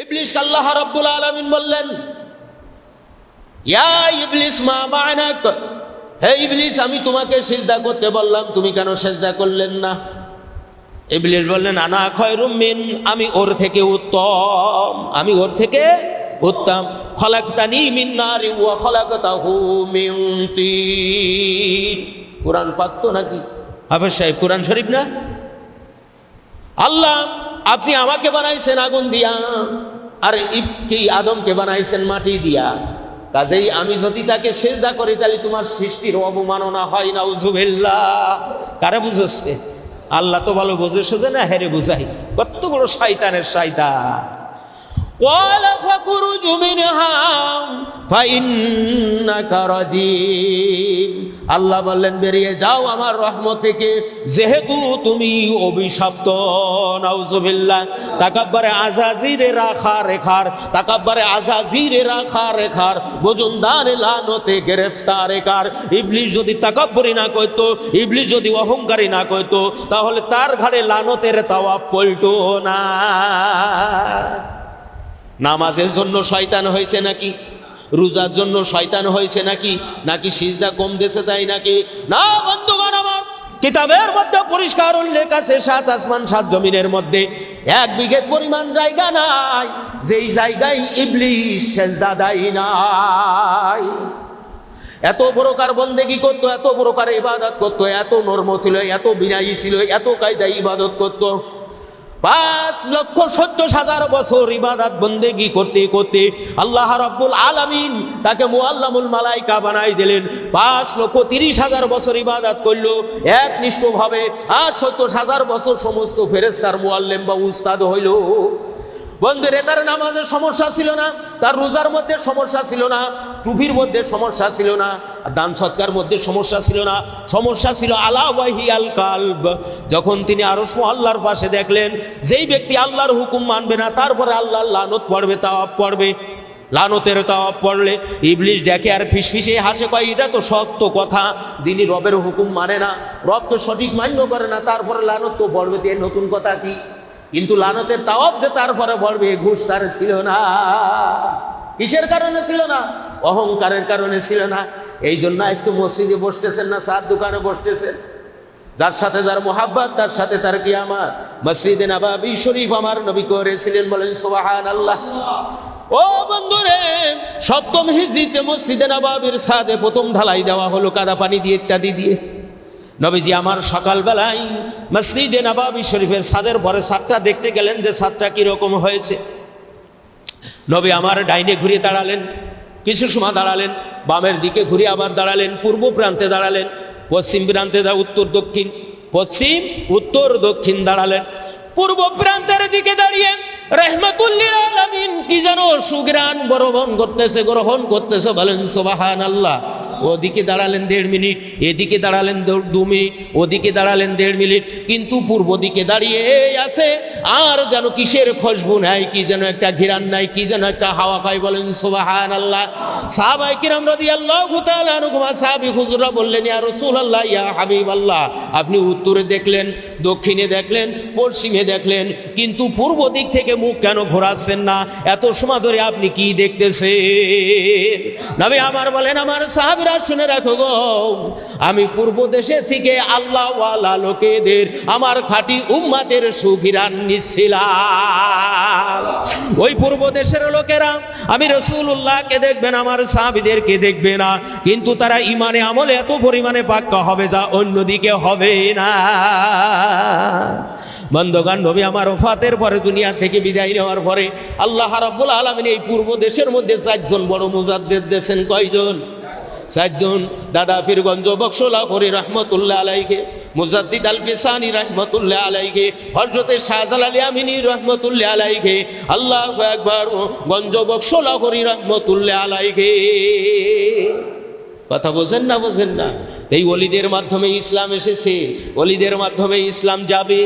ইবলিসকে আল্লাহ রাব্বুল আলামিন বললেন, ইয়া ইবলিস মা মা'নাক, হে ইবলিস আমি তোমাকে সিজদা করতে বললাম, তুমি কেন সিজদা করলেন না? ইবলিস বললেন, আনা খায়রুম মিন, আমি ওর থেকে উত্তম, আমি ওর থেকে উত্তম। খলাকতানি মিন নারি ওয়া খলাকতাহু মিন তিন। কুরআন পাক তো নাকি হাফেজ সাহেব, কুরআন শরীফ না? আল্লাহ আপনি আমাকে বানাইছেন আগুন দিয়া, আর কি আদমকে বানাইছেন মাটি দিয়া। কাজেই আমি যদি তাকে সিজদা করি তাহলে তোমার সৃষ্টির অবমাননা হয়। নাউযুবিল্লাহ। কারে বুঝাচ্ছে? আল্লাহ তো ভালো বোঝে, সোজে না হেরে বুঝাই। কত বড় শয়তানের শয়তান। ওয়ালা ফাখরুজ মিনহা ফাইন্নাকা রাজিম। আল্লাহ বললেন বেরিয়ে যাও আমার রহমত থেকে, যেহেতু তুমি অভিশপ্ত। নাউযুবিল্লাহ। তাকাব্বারে আজাজিরে রাখা রেখার, তাকাব্বারে আজাজিরে রাখা রেখার বজুনদানে লানতে গ্রেফতারে কার। ইবলিস যদি তাকাব্বুরি না করতো, ইবলিস যদি অহংকারী না করতো, তাহলে তার ঘাড়ে লানতের তাওয়াব পড়তো না। নামাজের জন্য শয়তান হয়েছে নাকি? রোজার জন্য শয়তান হয়েছে নাকি? নাকি সিজদা কম দেশে তাই নাকি? না বন্ধুগণ আমার, কিতাবের মধ্যে পরিষ্কার উল্লেখ আছে, 7 আসমান 7 জমিনের মধ্যে 1 বিঘে পরিমাণ জায়গা নাই যেই জায়গায় ইবলিস সিজদা দেয় নাই। এত প্রকার বন্দেগী করতো, এত প্রকার ইবাদত করতো, এত নরম ছিল, এত বিনয়ী ছিল, এত কায়দায় ইবাদত করতো। 5,70,000 বছর ইবাদত বন্দেগী করতে করতে আল্লাহ রাব্বুল আলামিন তাকে মুআল্লামুল মালাইকা বানাই দিলেন। 5,30,000 বছর ইবাদত করলো একনিষ্ঠভাবে, আর 70,000 বছর সমস্ত ফেরেশতার মুআল্লিম বা উস্তাদ হইল। বন্ধুরে, তার নামাজের সমস্যা ছিল না, তার রোজার মধ্যে সমস্যা ছিল না, টুপির মধ্যে সমস্যা ছিল না, দান সৎকার মধ্যে সমস্যা ছিল না, সমস্যা ছিল আলা ওয়াহিয়াল কালব। যখন তিনি আরশ আল্লাহর পাশে দেখলেন যেই ব্যক্তি আল্লাহর হুকুম মানবে না, তারপরে আল্লাহর লানত পড়বে, তাওয়াব পড়বে, লানতের তাওয়াব পড়লে ইবলিস দেখে আর ফিসফিসে হাসে, কয় এটা তো সত্য কথা, যিনি রবের হুকুম মানে না, রবকে সঠিক মান্য করে না, তারপরে লানত তো পড়বে, দিয়ে নতুন কথা কি? কিন্তু লানতের তাওয়াব যে তারপরে পড়বে, ঘুষ তার ছিল না। কিসের কারণে ছিল না? অহংকারের কারণে ছিল না। এই জন্য আজকে মসজিদে বসতেছেন না, চার দোকানে বসতেছেন। যার সাথে যার মোহাব্বত, তার সাথে তার কিয়ামত। মসজিদে নববী শরীফ আমার নবী করেছিলেন, বলেন সুবহানাল্লাহ। ও বন্ধুরে, 7ম হিজরিতে মসজিদে নববীর ছাদে প্রথম ঢালাই দেওয়া হলো কাদা পানি দিয়ে, ইত্যাদি দিয়ে। নবীজি আমার সকালবেলায় মসজিদে নববী শরীফের ছাদের পরে ছাদটা দেখতে গেলেন যে ছাদটা কিরকম হয়েছে। নবী আমার ডাইনে ঘুরে দাঁড়ালেন, কিছু সময় দাঁড়ালেন, বামের দিকে ঘুরে আবার দাঁড়ালেন, পূর্ব প্রান্তে দাঁড়ালেন, পশ্চিম প্রান্তে উত্তর দক্ষিণ, পশ্চিম উত্তর দক্ষিণ দাঁড়ালেন। পূর্ব প্রান্তের দিকে দাঁড়িয়ে রাহমাতুল লিল আলামিন কি যেন সুগ্রাণ গ্রহণ করতেছে, বলেন সুবহানাল্লাহ। ওদিকে দাঁড়ালেন 1.5 মিনিট, এদিকে দাঁড়ালেন 2 মিনিট, ওদিকে দাঁড়ালেন 1.5 মিনিট, কিন্তু পূর্ব দিকে দাঁড়িয়ে আছে আর যেন কিসের খুশবু নাই, কি যেন একটা ঘিরান নাই, কি যেন একটা হাওয়া পায়, বলেন সুবহানাল্লাহ। সাহাবায়ে কিরাম রাদিয়াল্লাহু তাআলা আনহুম, সাহাবী হুজুররা বললেন, ইয়া রাসূলুল্লাহ, ইয়া হাবিবাল্লাহ, আপনি উত্তরে দেখলেন, দক্ষিণে দেখলেন, পশ্চিমে দেখলেন, কিন্তু পূর্ব দিক থেকে মুখ কেন ঘোরাচ্ছেন না? এত সময় ধরে আপনি কি দেখতেছেন? নবী আমার বলেন, আমার সাহাবীরা শুনে রাখো গো, আমি পূর্ব দেশে থেকে আল্লাহ ওয়ালা লোকেদের, আমার খাঁটি উম্মতের সুঘিরান নিচ্ছিলাম। ওই পূর্ব দেশের লোকেরা আমি রাসূলুল্লাহকে দেখবে না, আমার সাহাবীদেরকে দেখবে না, কিন্তু তারা ইমানে আমলে এত পরিমাণে পাক্কা হবে যা অন্যদিকে হবে না। বন্ধুগণ, নবী আমার ওফাতের পরে, দুনিয়া থেকে বিদায় নেওয়ার পরে আল্লাহ রাব্বুল আলামিন এই পূর্ব দেশের মধ্যে 4 জন বড় মুজাদ্দিদ দিয়েছেন। কয়জন? 4 জন। দাদা পীরগঞ্জ বক্সলাহরি রহমতুল্লাহ আলাইহি, মুজাদ্দিদ আল ফিসানি রহমতুল্লাহ আলাইহি, হযরতে শাহজালাল আমিনী রহমতুল্লাহ আলাইহি, আল্লাহু আকবার, গঞ্জ বক্সলাহরি রহমতুল্লাহ আলাইহি। কথা বোঝেন না? বোঝেন না? এই ওলিদের মাধ্যমে ইসলাম এসেছে, ওলিদের মাধ্যমে ইসলাম যাবে।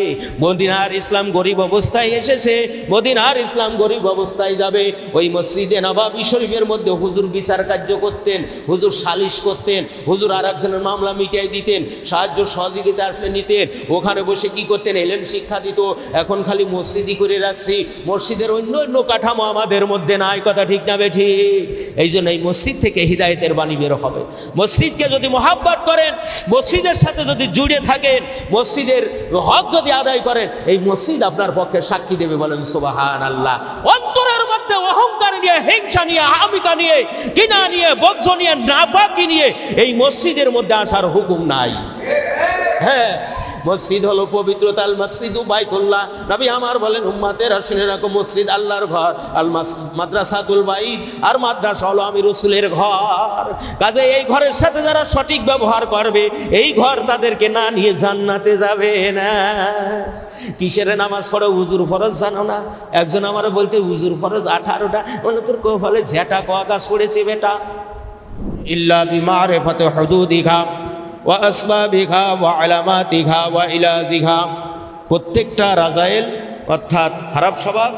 মদিনার ইসলাম গরিব অবস্থায় এসেছে, মদিনার ইসলাম গরিব অবস্থায় যাবে। ওই মসজিদে নবাবী শরীফের মধ্যে হুজুর বিচার কার্য করতেন, হুজুর সালিশ করতেন, হুজুর আর একজনের মামলা মিটিয়ে দিতেন, সাহায্য সহযোগিতা আসলে নিতেন। ওখানে বসে কি করতেন? এলেম শিক্ষা দিত। এখন খালি মসজিদই করে রাখছি, মসজিদের অন্য অন্য কাঠামো আমাদের মধ্যে নাই। কথা ঠিক না বেঠিক? এই জন্য এই মসজিদ থেকে হিদায়েতের বাণী বের হবে। মসজিদকে যদি মহাব্বত করেন, মসজিদের সাথে যদি জুড়ে থাকেন, মসজিদের হক যদি আদায় করেন, এই মসজিদ আপনার পক্ষে সাক্ষী দেবে। বলেন সুবহানাল্লাহ। অন্তরের মধ্যে অহংকার নিয়ে, হিংসা নিয়ে, আহামিকা নিয়ে, কিনা নিয়ে, বক্স নিয়ে, নাপাকি নিয়ে এই মসজিদের মধ্যে আসার হুকুম নাই। হ্যাঁ, মসজিদ হলো পবিত্রতা। আল মসজিদু বাইতুল্লাহ। নবী আমার বলেন উম্মতের শুনে রাখো, মসজিদ আল্লাহর ঘর, আল মাদ্রাসাতুল বাইত, আর মাদ্রাসা হলো আমি রসুলের ঘর। কাজে এই ঘরের সাথে যারা সঠিক ব্যবহার করবে, এই ঘর তাদেরকে না নিয়ে জান্নাতে যাবে না। কিসের নামাজ পড়ো? হুজুর ফরজ জানো না? একজন আমার বলতে হুজুর ফরজ 18টা। বলে তোর বলে ঝেটা কোয়া গাছ পড়েছে বেটা। ইল্লা বিমারিফাতি হুদুদিহা ওয়া আসবাবিহা ওয়া আলামাতিহা ওয়া ইলাজিহা। প্রত্যেকটা রাজাইল অর্থাৎ খারাপ স্বভাব,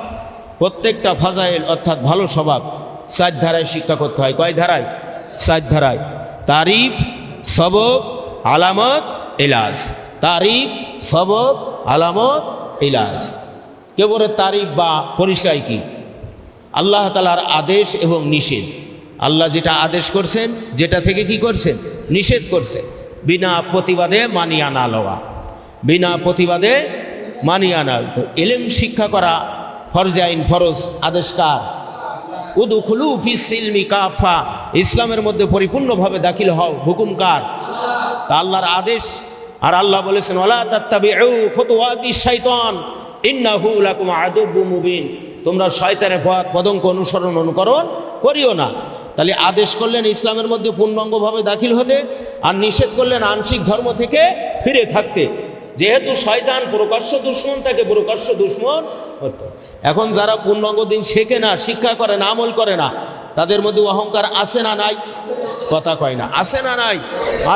প্রত্যেকটা ফাজাইল অর্থাৎ ভালো স্বভাব 4 ধারায় শিক্ষা করতে হয়। কয় ধারায়? 4 ধারায়। তারিফ, সবব, আলামত, ইলাজ। তারিফ, সবব, আলামত, ইলাজ। কেবলের তারিফ বা পরিচয় কি? আল্লাহ তাআলার আদেশ এবং নিষেধ। আল্লাহ যেটা আদেশ করছেন, যেটা থেকে কি করছেন? নিষেধ করছেন। বিনা প্রতিবাদে মানিয়া না লওয়া, বিনা প্রতিবাদে মানিয়া না। তো ইলম শিক্ষা করা ফরজে আইন, ফরজ আদেশ কার? উদখুলু ফিস সিলমি কাফা। ইসলামের মধ্যে পরিপূর্ণভাবে দাখিল হও, হুকুম কার? তা আল্লাহর আদেশ। আর আল্লাহ বলেছেন ওয়ালা তাত্তাবিউ খুতুওয়াতিশ শাইতান ইন্নাহু লাকুম আদুব্বুম মুবিন। তোমরা শয়তানের পথ পদঙ্ক অনুকরণ করিও না। তাহলে আদেশ করলেন ইসলামের মধ্যে পূর্ণাঙ্গভাবে দাখিল হতে, আর নিষেধ করলেন আংশিক ধর্ম থেকে ফিরে থাকতে। যেহেতু শয়তান প্রকাশ্য দুশমন, তাকে প্রকাশ্য দুশমন হতো। এখন যারা পূর্ণাঙ্গ দিন শেখে না, শিক্ষা করে না, আমল করে না, তাদের মধ্যে অহংকার আছে না নাই? কথা কয় না। আছে না নাই?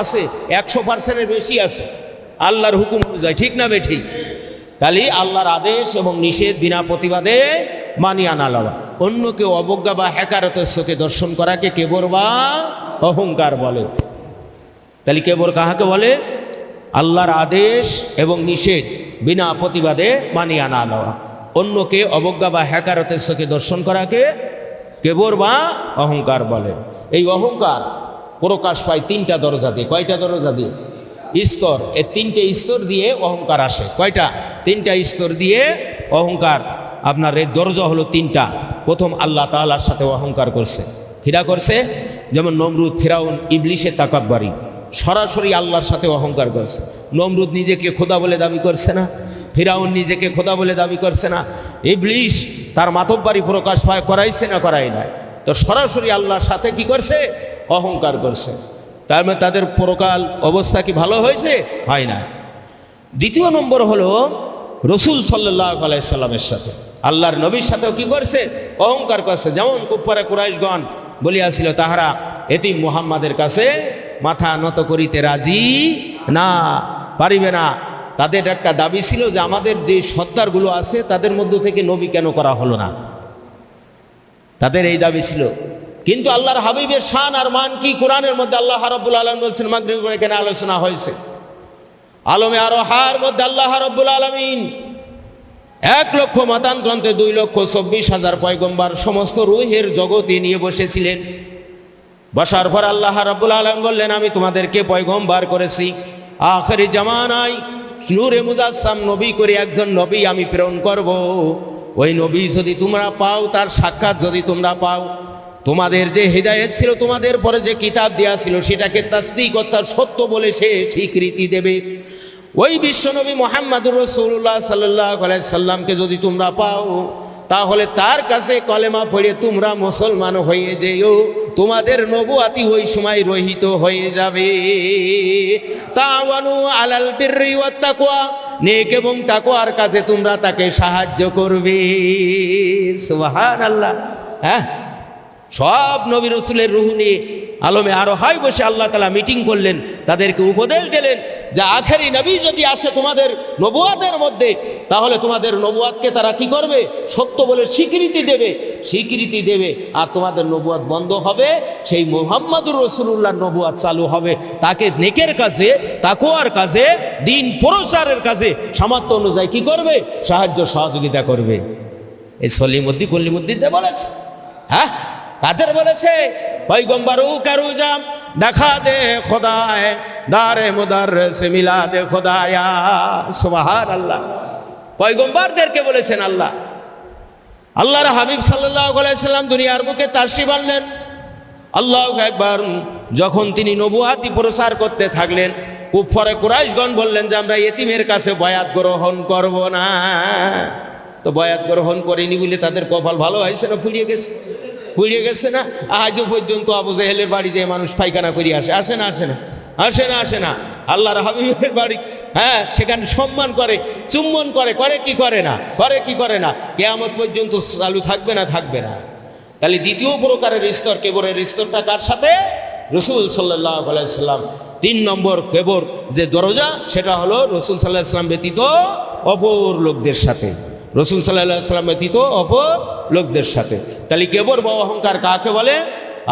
আছে। 100%-এর বেশি আছে আল্লাহর হুকুম অনুযায়ী। ঠিক না বেঠিক? তাহলে আল্লাহর আদেশ এবং নিষেধ বিনা প্রতিবাদে মানিয়া না লওয়া। অন্যকে অবজ্ঞা বা হেকারতের চোখে দর্শন করাকে কেবর বা অহংকার বলে। তাহলে কেবর কাহাকে বলে? আল্লাহর আদেশ এবং নিষেধ বিনা প্রতিবাদে মানিয়া না লওয়া। অন্যকে অবজ্ঞা বা হেকারতের চোখে দর্শন করাকে কেবর বা অহংকার বলে। এই অহংকার প্রকাশ পায় 3টা দরজা দিয়ে। কয়টা দরজা দিয়ে? স্তর। এই 3টে স্তর দিয়ে অহংকার আসে। কয়টা? 3টা স্তর দিয়ে অহংকার। আপনার এই দরজা হলো 3টা। প্রথম আল্লাহ তাআলার সাথে অহংকার করছে, হিরা করছে। যেমন নমরুদ, ফিরাউন, ইবলিসের তাকাব্বুরি, সরাসরি আল্লাহর সাথে অহংকার করছে। নমরুদ নিজেকে খোদা বলে দাবি করছে না, ফিরাউন নিজেকে খোদা বলে দাবি করছে না, ইবলিস তার মাতব্বরি প্রকাশ করাইছে না করাই নাই। তো সরাসরি আল্লাহর সাথে কি করছে? অহংকার করছে। তার মানে তাদের পরকাল অবস্থা কি ভালো হয়েছে? হয় না। দ্বিতীয় নম্বর হলো রসুল সাল্লাল্লাহু আলাইহি সাল্লামের সাথে, আল্লাহর নবীর সাথেও কি করছে? অহংকার করছে। যেমন কুফারে কুরাইশগণ বলিয়াছিল তাহারা এতিম মুহাম্মাদের কাছে মাথা নত করিতে রাজি না, পারিবে না। তাদের একটা দাবি ছিল যে আমাদের যে সর্দারগুলো আছে তাদের মধ্য থেকে নবী কেন করা হলো না, তাদের এই দাবি ছিল। কিন্তু আল্লাহর হাবিবের শান আর মান কি কোরআনের মধ্যে আল্লাহ রাব্বুল আলামিন বলছেন, মাগরিব এখানে আলোচনা হয়েছে। আলমে আরোহার মধ্যে আল্লাহ রাব্বুল আলামিন 1 লক্ষ মতান্তরে 2,24,000 পয়গম্বর সমস্ত রূহের জগতে নিয়ে বসেছিলেন। বসার পর আল্লাহ রাব্বুল আলামিন বললেন, আমি তোমাদেরকে পয়গম্বর করেছি, আখিরি জামানায় নূরে মুজাসসাম নবী করে একজন নবী আমি প্রেরণ করব। ওই নবী যদি তোমরা পাও, তার সাক্ষাৎ যদি তোমরা পাও, তোমাদের যে হিদায়াত ছিল, তোমাদের পরে যে কিতাব দেয়া ছিল সেটাকে তাসদীক অর্থাৎ সত্য বলে সে স্বীকৃতি দেবে। ওই বিশ্বনবী মুহাম্মদুর রাসূলুল্লাহ সাল্লাল্লাহু আলাইহি সাল্লামকে যদি তোমরা পাও, তাহলে তার কাছে কলেমা পড়ে তোমরা মুসলমান হয়ে যেও, তোমাদের নবুয়াতি ওই সময় রহিত হয়ে যাবে। তাওয়ানু আলাল বিররি ওয়াত তাকওয়া, নেক এবং তাকওয়ার কাজে তোমরা তাকে সাহায্য করবে। সুবহানাল্লাহ। হ্যাঁ, সব নবী রাসূলের রূহ নিয়ে আলমে আরো হাই বসে আল্লাহ তাআলা মিটিং করলেন, তাদেরকে উপদেশ দিলেন যে আখেরি নবী যদি আসে তোমাদের নবুয়াতের মধ্যে, তাহলে তোমাদের নবুয়াতকে তারা কি করবে? সত্য বলে স্বীকৃতি দেবে, আর তোমাদের নবুয়াত বন্ধ হবে, সেই মুহাম্মাদুর রাসূলুল্লাহর নবুয়াত চালু হবে। তাকে নেকের কাজে, তাকওয়ার কাজে, দিন প্রচারের কাজে সামর্থ্য অনুযায়ী কি করবে? সাহায্য সহযোগিতা করবে। এই সলিমুদ্দিন কলিমুদ্দিন বলেছে। হ্যাঁ, কাদের বলেছে? পয়গম্বরু কারুজাম দেখা দে খোদায় দারে মুদাররিস মিলা দে খোদায়া, সুবহানাল্লাহ। পয়গম্বরদেরকে বলেছেন আল্লাহ। আল্লাহর হাবিব সাল্লাল্লাহু আলাইহি সাল্লাম দুনিয়ার বুকে তাশরীফ আনলেন। আল্লাহু আকবার। যখন তিনি নবুয়াতি প্রচার করতে থাকলেন, কুফারে কুরাইশগণ বললেন যে আমরা ইতিমের কাছে বয়াত গ্রহণ করব না। তো বয়াত গ্রহণ করেনি বলে তাদের কপাল ভালো হয়েছে না ফুরিয়ে গেছে না? আজও পর্যন্ত আবু জেহেলের বাড়ি যে মানুষ পায়খানা করে আসে না আল্লাহর হাবিবের বাড়ি, হ্যাঁ, সেখানে সম্মান করে, চুম্বন করে কি করে না কিয়ামত পর্যন্ত চালু থাকবে না। তাহলে দ্বিতীয় প্রকারের স্তর, কেবরের স্তরটা কার সাথে? রাসূল সাল্লাল্লাহু আলাইহি সাল্লাম। 3 নম্বর কেবর যে দরজা, সেটা হলো রাসূল সাল্লাল্লাহু আলাইহি সাল্লাম ব্যতীত অপর লোকদের সাথে। রাসূল সাল্লাল্লাহু আলাইহি সাল্লাম ব্যতীত অপর লোকদের সাথে। তাহলে কেবর বা অহংকার কাকে বলে?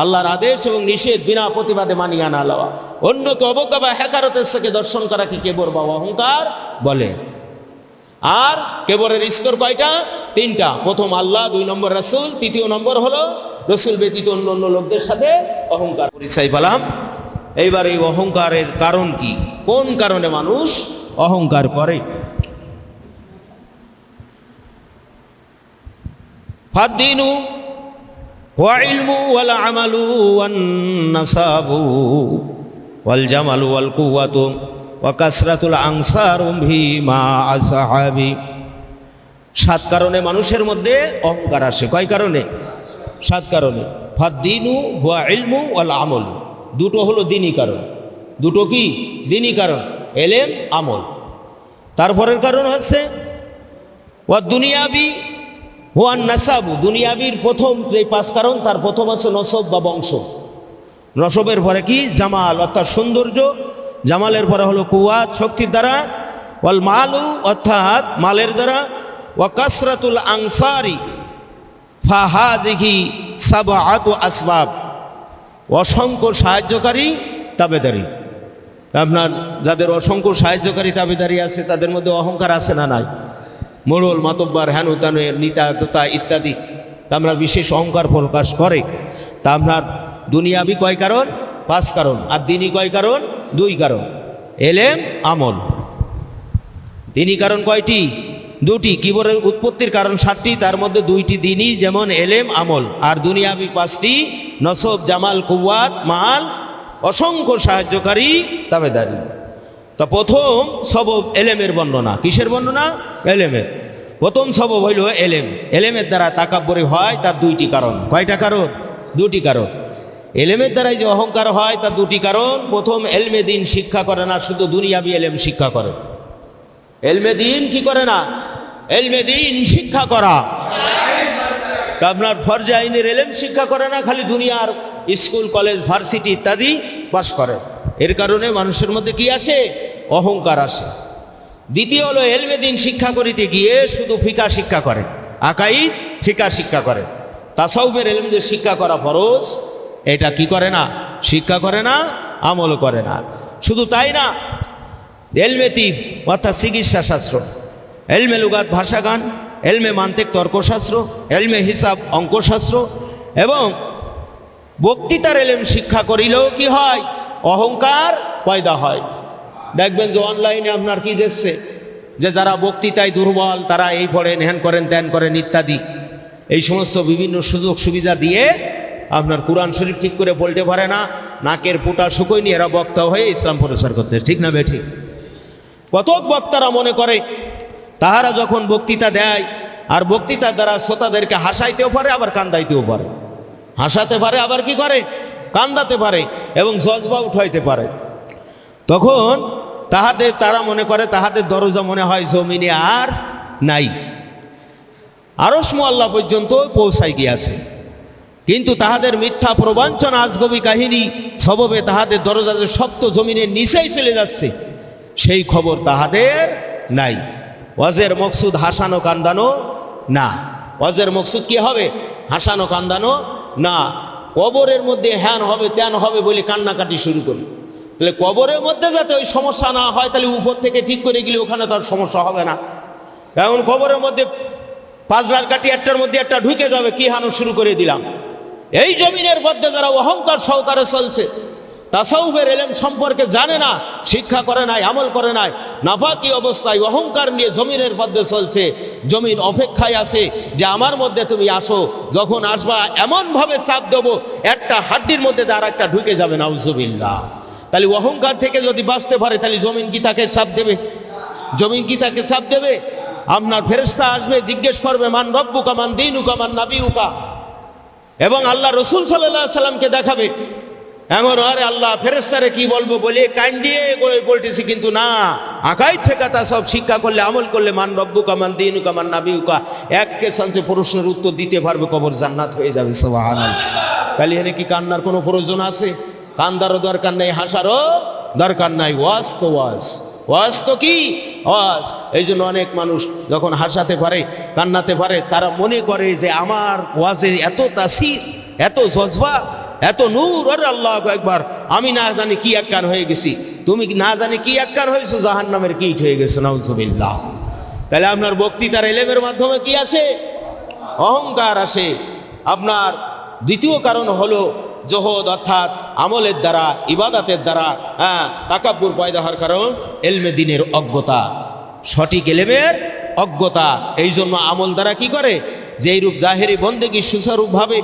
আল্লাহর আদেশ এবং নিষেধ বিনা প্রতিবাদে মানিয়া না লওয়া, অন্যকে অবজ্ঞা বা হেকারতের সাথে দর্শন করাকে কেবর বা অহংকার বলে। আর কেবরের স্তর কয়টা? 3টা। প্রথম আল্লাহ, 2 নম্বর রাসূল, 3 নম্বর হলো রাসূল ব্যতীত অন্য লোকদের সাথে অহংকার। পরিচয় পেলাম। এইবার এই অহংকারের কারণ কি? কোন কারণে মানুষ অহংকার করে? ফাদ্দিনু ওয়া ইলমু ওয়াল আমালু ওয়ান নাসাবু ওয়াল জামালু ওয়াল কুওয়াতু ওয়া কাসরাতুল আনসারু বিমা আসহাবি। 7 কারণে মানুষের মধ্যে অহংকার আসে। কয় কারণে? 7 কারণে। ফাদ্দিনু ওয়া ইলমু ওয়াল আমালু, দুটো হলো দ্বীনি কারণ। দুটো কি? দ্বীনি কারণ, এলেম, আমল। তারপরের কারণ হচ্ছে ওয়া দুনিয়াবি ওয়ান নাসাবু, দুনিয়াবির প্রথম যে 5 কারণ, তার প্রথম হচ্ছে নসব বা বংশ। নসবের পরে কি? জামাল অর্থাৎ সৌন্দর্য, জামালের পরে হলো কুওয়াত শক্তির দ্বারা, ওয়াল মালু অর্থাৎ মালের দ্বারা, ওয়া কাসরাতুল আনসারি ফাহাযিহি সাবআতু আসবাব, অসংখ্য সাহায্যকারী তাবেদারি। আপনার যাদের অসংখ্য সাহায্যকারী তাবেদারি আছে, তাদের মধ্যে অহংকার আছে না নাই? মোড়ল, মাতব্বার, হেন তেন, নিতা তোতা ইত্যাদি, তা আমরা বিশেষ অহংকার প্রকাশ করে। তা আপনার দুনিয়াবি কয় কারণ? 5 কারণ। আর দ্বীনি কয় কারণ? 2 কারণ, এলেম, আমল। দ্বীনি কারণ কয়টি? 2টি। কিবরের উৎপত্তির কারণ 7টি, তার মধ্যে 2টি দ্বীনি, যেমন এলেম, আমল। আর দুনিয়াবি 5টি, নসব, জামাল, কুওয়াত, মাল, অসংখ্য সাহায্যকারী তাবেদারি। তো প্রথম সবব এলেমের বর্ণনা। কিসের বর্ণনা? এলেমের। প্রথম সবব হইল এলেম। এলেমের দ্বারা তাকাব্বুরি হয়, তার 2টি কারণ। কয়টা কারণ? 2টি কারণ। এলেমের দ্বারাই যে অহংকার হয়, তার 2টি কারণ। প্রথম, এলমে দিন শিক্ষা করে না, শুধু দুনিয়াবি এলেম শিক্ষা করে। এলমে দিন কি করে না? এলমে দিন শিক্ষা করা। তা আপনার ফরজে আইনের এলেম শিক্ষা করে না, খালি দুনিয়ার স্কুল, কলেজ, ভার্সিটি ইত্যাদি পাস করে। এর কারণে মানুষের মধ্যে কি আসে? অহংকার আসে। দ্বিতীয় হলো এলমে দিন শিক্ষা করিতে গিয়ে শুধু ফিকা শিক্ষা করে, আকাইদ ফিকা শিক্ষা করে। তাসাউফের এলম যে শিক্ষা করা ফরজ, এটা কি করে না? শিক্ষা করে না, আমল করে না। শুধু তাই না, এলমে তিব অর্থাৎ চিকিৎসা শাস্ত্র, এলমে লুগাত ভাষাগান, এলমে মান্তিক তর্কশাস্ত্র, এলমে হিসাব অঙ্কশাস্ত্র এবং বক্তৃতার এলেম শিক্ষা করিলেও কি হয়? অহংকার পয়দা হয়। দেখবেন যে অনলাইনে আপনার কি দেখছে, যে যারা বক্তৃতায় দুর্বল, তারা এই পড়েন, হ্যান করেন, ত্যান করেন ইত্যাদি, এই সমস্ত বিভিন্ন সুযোগ সুবিধা দিয়ে আপনার কোরআন শরীফ ঠিক করে বলতে পারে না, নাকের ফুটা শুকোয় নিয়ে এরা বক্তা হয়ে ইসলাম প্রচার করতে। ঠিক না বেঠিক? কতক বক্তারা মনে করে তাহারা যখন বক্তৃতা দেয়, আর বক্তৃতার দ্বারা শ্রোতাদেরকে হাসাইতেও পারে, আবার কান্দাইতেও পারে। হাসাতে পারে, আবার কি করে? কান্দাতে পারে, এবং জজবা উঠাইতে পারে। তখন তারা মনে করে তাহাদের দরজা মনে হয় জমিনে আর নাই, আরশ মুআল্লা পর্যন্ত পৌঁছাই গিয়াছে। কিন্তু তাহাদের মিথ্যা প্রবঞ্চনা আজগবি কাহিনী সববে তাহাদের দরজা যে সপ্ত জমিনের নিচেই চলে যাচ্ছে, সেই খবর তাহাদের নাই। ওয়াজের মকসুদ হাসানো কান্দানো না। ওয়াজের মকসুদ কি হবে? হাসানো কান্দানো না। কবরের মধ্যে হ্যান হবে ত্যান হবে বলে কান্নাকাটি শুরু করি, তাহলে কবরের মধ্যে যাতে ওই সমস্যা না হয়, তাহলে উপর থেকে ঠিক করে গেলে ওখানে তো আর সমস্যা হবে না। কারণ কবরের মধ্যে পাঁচলার কাটি একটার মধ্যে একটা ঢুকে যাবে, কি হানো শুরু করে দিলাম। এই জমিনের মধ্যে যারা অহংকার সহকারে চলছে, তাসাউফের ইলম সম্পর্কে জানে না, শিক্ষা করে নাই, আমল করে নাই, নাফাকি অবস্থায় অহংকার নিয়ে জমিনের মধ্যে চলছে, জমিন অপেক্ষায় আছে যে আমার মধ্যে তুমি আসো, যখন আসবা এমনভাবে চাপ দেবো একটা হাড্ডির মধ্যে আর একটা ঢুকে যাবে, নাউজুবিল্লাহ। তাহলে অহংকার থেকে যদি বাঁচতে পারে, তাহলে জমিন কি তাকে চাপ দেবে? জমিন কি তাকে চাপ দেবে? আপনার ফেরেশতা আসবে, জিজ্ঞেস করবে মান রব্বুকা মান দীনুকা মান নাবিয়ুকা, এবং আল্লাহ রসুল সাল্লাল্লাহু আলাইহি সাল্লামকে দেখাবে। এমন আরে আল্লাহ ফেরেশতারে কি বলবো বলে কান দিয়ে বলতেছি, কিন্তু না, আকাইদ থেকে তা সব শিক্ষা করলে, আমল করলে মান রব্বুকা মান দীনুকা মান নাবিয়ুকা একে চান্সে প্রশ্নের উত্তর দিতে পারবে, কবর জান্নাত হয়ে যাবে। সুবহানাল্লাহ। তাহলে এনে কি কান্নার কোনো প্রয়োজন আছে? কান্দারও দরকার নেই, হাসারও দরকার নাই। ওয়াজ তো ওয়াজ, ওয়াজ তো কি ওয়াজ। এই জন্য অনেক মানুষ যখন হাসাতে পারে, কান্নাতে পারে, তারা মনে করে যে আমার ওয়াজে এত তাসির, এত জজবা, এত নূর, আরে আল্লাহ একবার আমি না জানি কি এককান হয়ে গেছি, তুমি না জানি কি এককান হয়েছো, জাহান্নামের কীট হয়ে গেছে, নাউজুবিল্লাহ। তাহলে আপনার বক্তৃতার ইলমের মাধ্যমে কি আসে? অহংকার আসে। আপনার দ্বিতীয় কারণ হলো জহদ, অর্থাৎ আমলের দ্বারা, ইবাদতের দ্বারা তাকাব্বুর পয়দা হওয়ার কারণ ইলমে দ্বীনের অজ্ঞতা, সঠিক ইলমের অজ্ঞতা। এই জন্য আমল দ্বারা কি করে, যে এইরূপ জাহেরি বন্দেগী সুচারুভাবে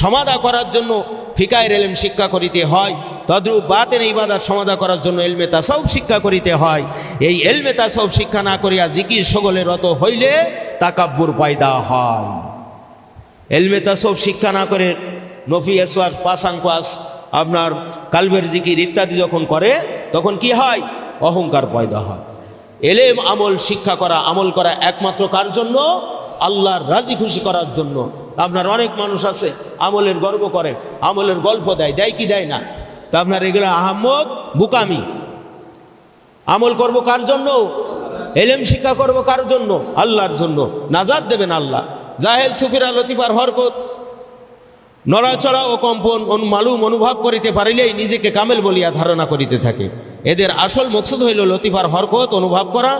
সমাধা করার জন্য ফিকাহের ইলম শিক্ষা করিতে হয়, তদ্রূপ বাতেন ইবাদত সমাধা করার জন্য ইলমে তাসাউফ শিক্ষা করিতে হয়। এই ইলমে তাসাউফ শিক্ষা না করিয়া জিকির সগলে রত হইলে তাকাব্বুর পয়দা হয়। ইলমে তাসাউফ শিক্ষা না করে নফি আসওয়ার পাসাং পাস, আপনার কালবের জিকির ইত্যাদি যখন করে, তখন কি হয়? অহংকার পয়দা হয়। ইলম আমল শিক্ষা করা, আমল করা একমাত্র কার জন্য? আল্লাহর রাজি খুশি করার জন্য। আপনার অনেক মানুষ আছে আমলের গর্ব করে, আমলের গল্প দেয়, দেয় কি দেয় না? তা আপনার এগুলো আহাম্মক বুকামি। আমল করব কার জন্য? ইলম শিক্ষা করব কার জন্য? আল্লাহর জন্য। নাজাত দেবেন আল্লাহ। জাহেল সুফিরা লতিফার হরকত, নড়াচড়া ও কম্পন মালুম অনুভব করিতে পারিলেই নিজেকে কামেল বলিয়া ধারণা করিতে থাকে। এদের আসল মকসুদ হইল লতিফার হরকত অনুভব করা,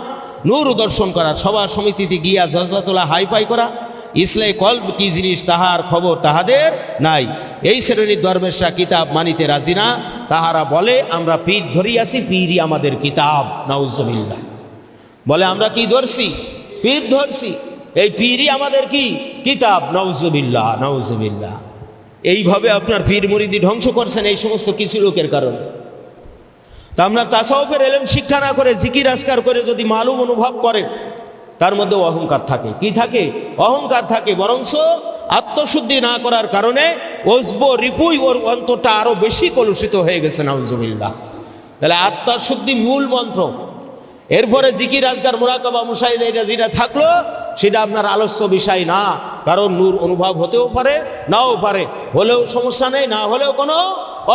নূর দর্শন করা, সভা সমিতিতে গিয়া জজবাতলা হাইফাই করা। ইসলাই কল্ব কি জিনিস তাহার খবর তাহাদের নাই। এই শ্রেণীর দরবেশরা কিতাব মানিতে রাজি না। তাহারা বলে আমরা পীর ধরিয়াছি, পীরই আমাদের কিতাব। নাউজুবিল্লাহ। বলে আমরা কি ধরছি? পীর ধরছি, এই পীরই আমাদের কি কিতাব। নাউজুবিল্লাহ, নাউজুবিল্লাহ। এইভাবে আপনার পীর মুরিদি ধ্বংস করছেন এই সমস্ত কিছু লোকের কারণে। তা আপনার তাসাউফের ইলম শিক্ষা না করে জিকির আজকার করে যদি মালুম অনুভব করে, তার মধ্যে অহংকার থাকে। কি থাকে? অহংকার থাকে। বরঞ্চ আত্মশুদ্ধি না করার কারণে ওজব রিপুই ওর অন্তরটা আরো বেশি কলুষিত হয়ে গেছে। নাউজুবিল্লাহ। তাহলে আত্মশুদ্ধি মূল মন্ত্র। এরপরে জিকির আজকার মুরাকাবা মুশাহিদা এটা যেটা থাকলো, সেটা আপনার আলস্য বিষয় না। কারণ নূর অনুভব হতেও পারে, নাও পারে। হলেও সমস্যা নেই, না হলেও কোনো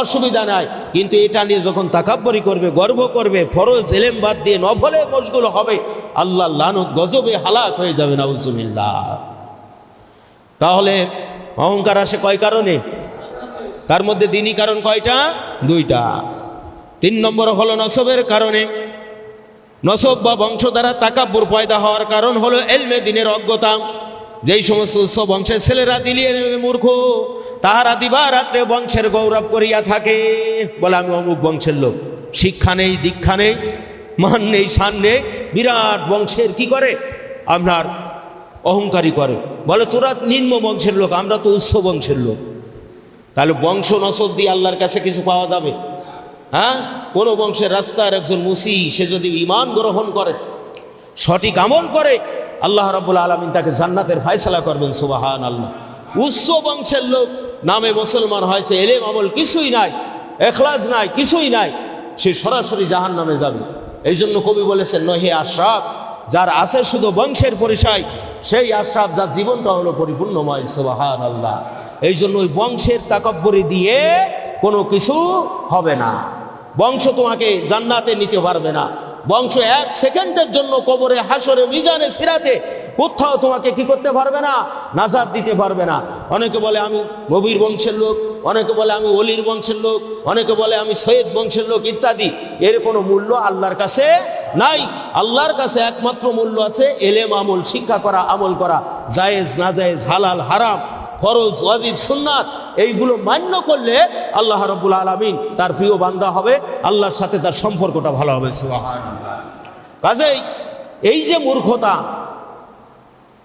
অসুবিধা নাই। কিন্তু এটা নিয়ে যখন তাকাব্বরি করবে, গর্ব করবে, ফরজ ইলম বাদ দিয়ে নফলে মশগুল হবে, আল্লাহ লানত গজবে হালাক হয়ে যাবে। নাউজুবিল্লাহ। তাহলে অহংকার আসে কয় কারণে? তার মধ্যে দ্বীনি কারণ কয়টা? দুইটা। 3 নম্বর হলো নসবের কারণে। নসব বা বংশ দ্বারা তাকাব্বুর পয়দা হওয়ার কারণ হলো ইলমে দ্বীনের অজ্ঞতা। যেই সমস্ত উচ্চ বংশের ছেলেরা দিলিয়ে নেবে মূর্খ, তাহারা দিবা রাত্রে বংশের গৌরব করিয়া থাকে। বলে আমি অমুক বংশের লোক, শিক্ষা নেই, দীক্ষা নেই, মান নেই, শান নেই, বিরাট বংশের কি করে আপনার অহংকারী করে। বলে তোরা নিম্ন বংশের লোক, আমরা তো উচ্চ বংশের লোক। তাহলে বংশ নসব দিয়ে আল্লাহর কাছে কিছু পাওয়া যাবে? হ্যাঁ? কোনো বংশের রাস্তার একজন মুসি, সে যদি ঈমান গ্রহণ করে, সঠিক আমল করে, আল্লাহ রাব্বুল আলামিন তাকে জান্নাতের ফয়সালা করবেন। সুবহানাল্লাহ। উচ্চ বংশের লোক নামে মুসলমান হয়েছে, ইলম আমল কিছুই নাই, ইখলাস নাই, কিছুই নাই, সে সরাসরি জাহান্নামে যাবে। এই জন্য কবি বলেছেন নহে আশরাফ, যার আছে শুধু বংশের পরিচয়, সেই আশরাফ যার জীবনটা হলো পরিপূর্ণময়। সুবহানাল্লাহ। এই জন্য ওই বংশের তাকব্বরি দিয়ে কোনো কিছু হবে না। বংশ তোমাকে জান্নাতে নিতে পারবে না। বংশ এক সেকেন্ডের জন্য কবরে, হাসরে, মিজানে, সিরাতে কোথাও তোমাকে কি করতে পারবে না, নাজাত দিতে পারবে না। অনেকে বলে আমি নবীর বংশের লোক, অনেকে বলে আমি ওলির বংশের লোক, অনেকে বলে আমি সৈয়দ বংশের লোক ইত্যাদি। এর কোনো মূল্য আল্লাহর কাছে নাই। আল্লাহর কাছে একমাত্র মূল্য আছে এলেম, আমল, শিক্ষা করা, আমল করা, জায়েজ নাজায়েজ, হালাল হারাম, ফরজ ওয়াজিব সুন্নাত, এইগুলো মান্য করলে আল্লাহ রাব্বুল আলামিন তার প্রিয় বান্দা হবে, আল্লাহর সাথে তার সম্পর্কটা ভালো হবে। সুবহানাল্লাহ। কাজেই এই যে মূর্খতা,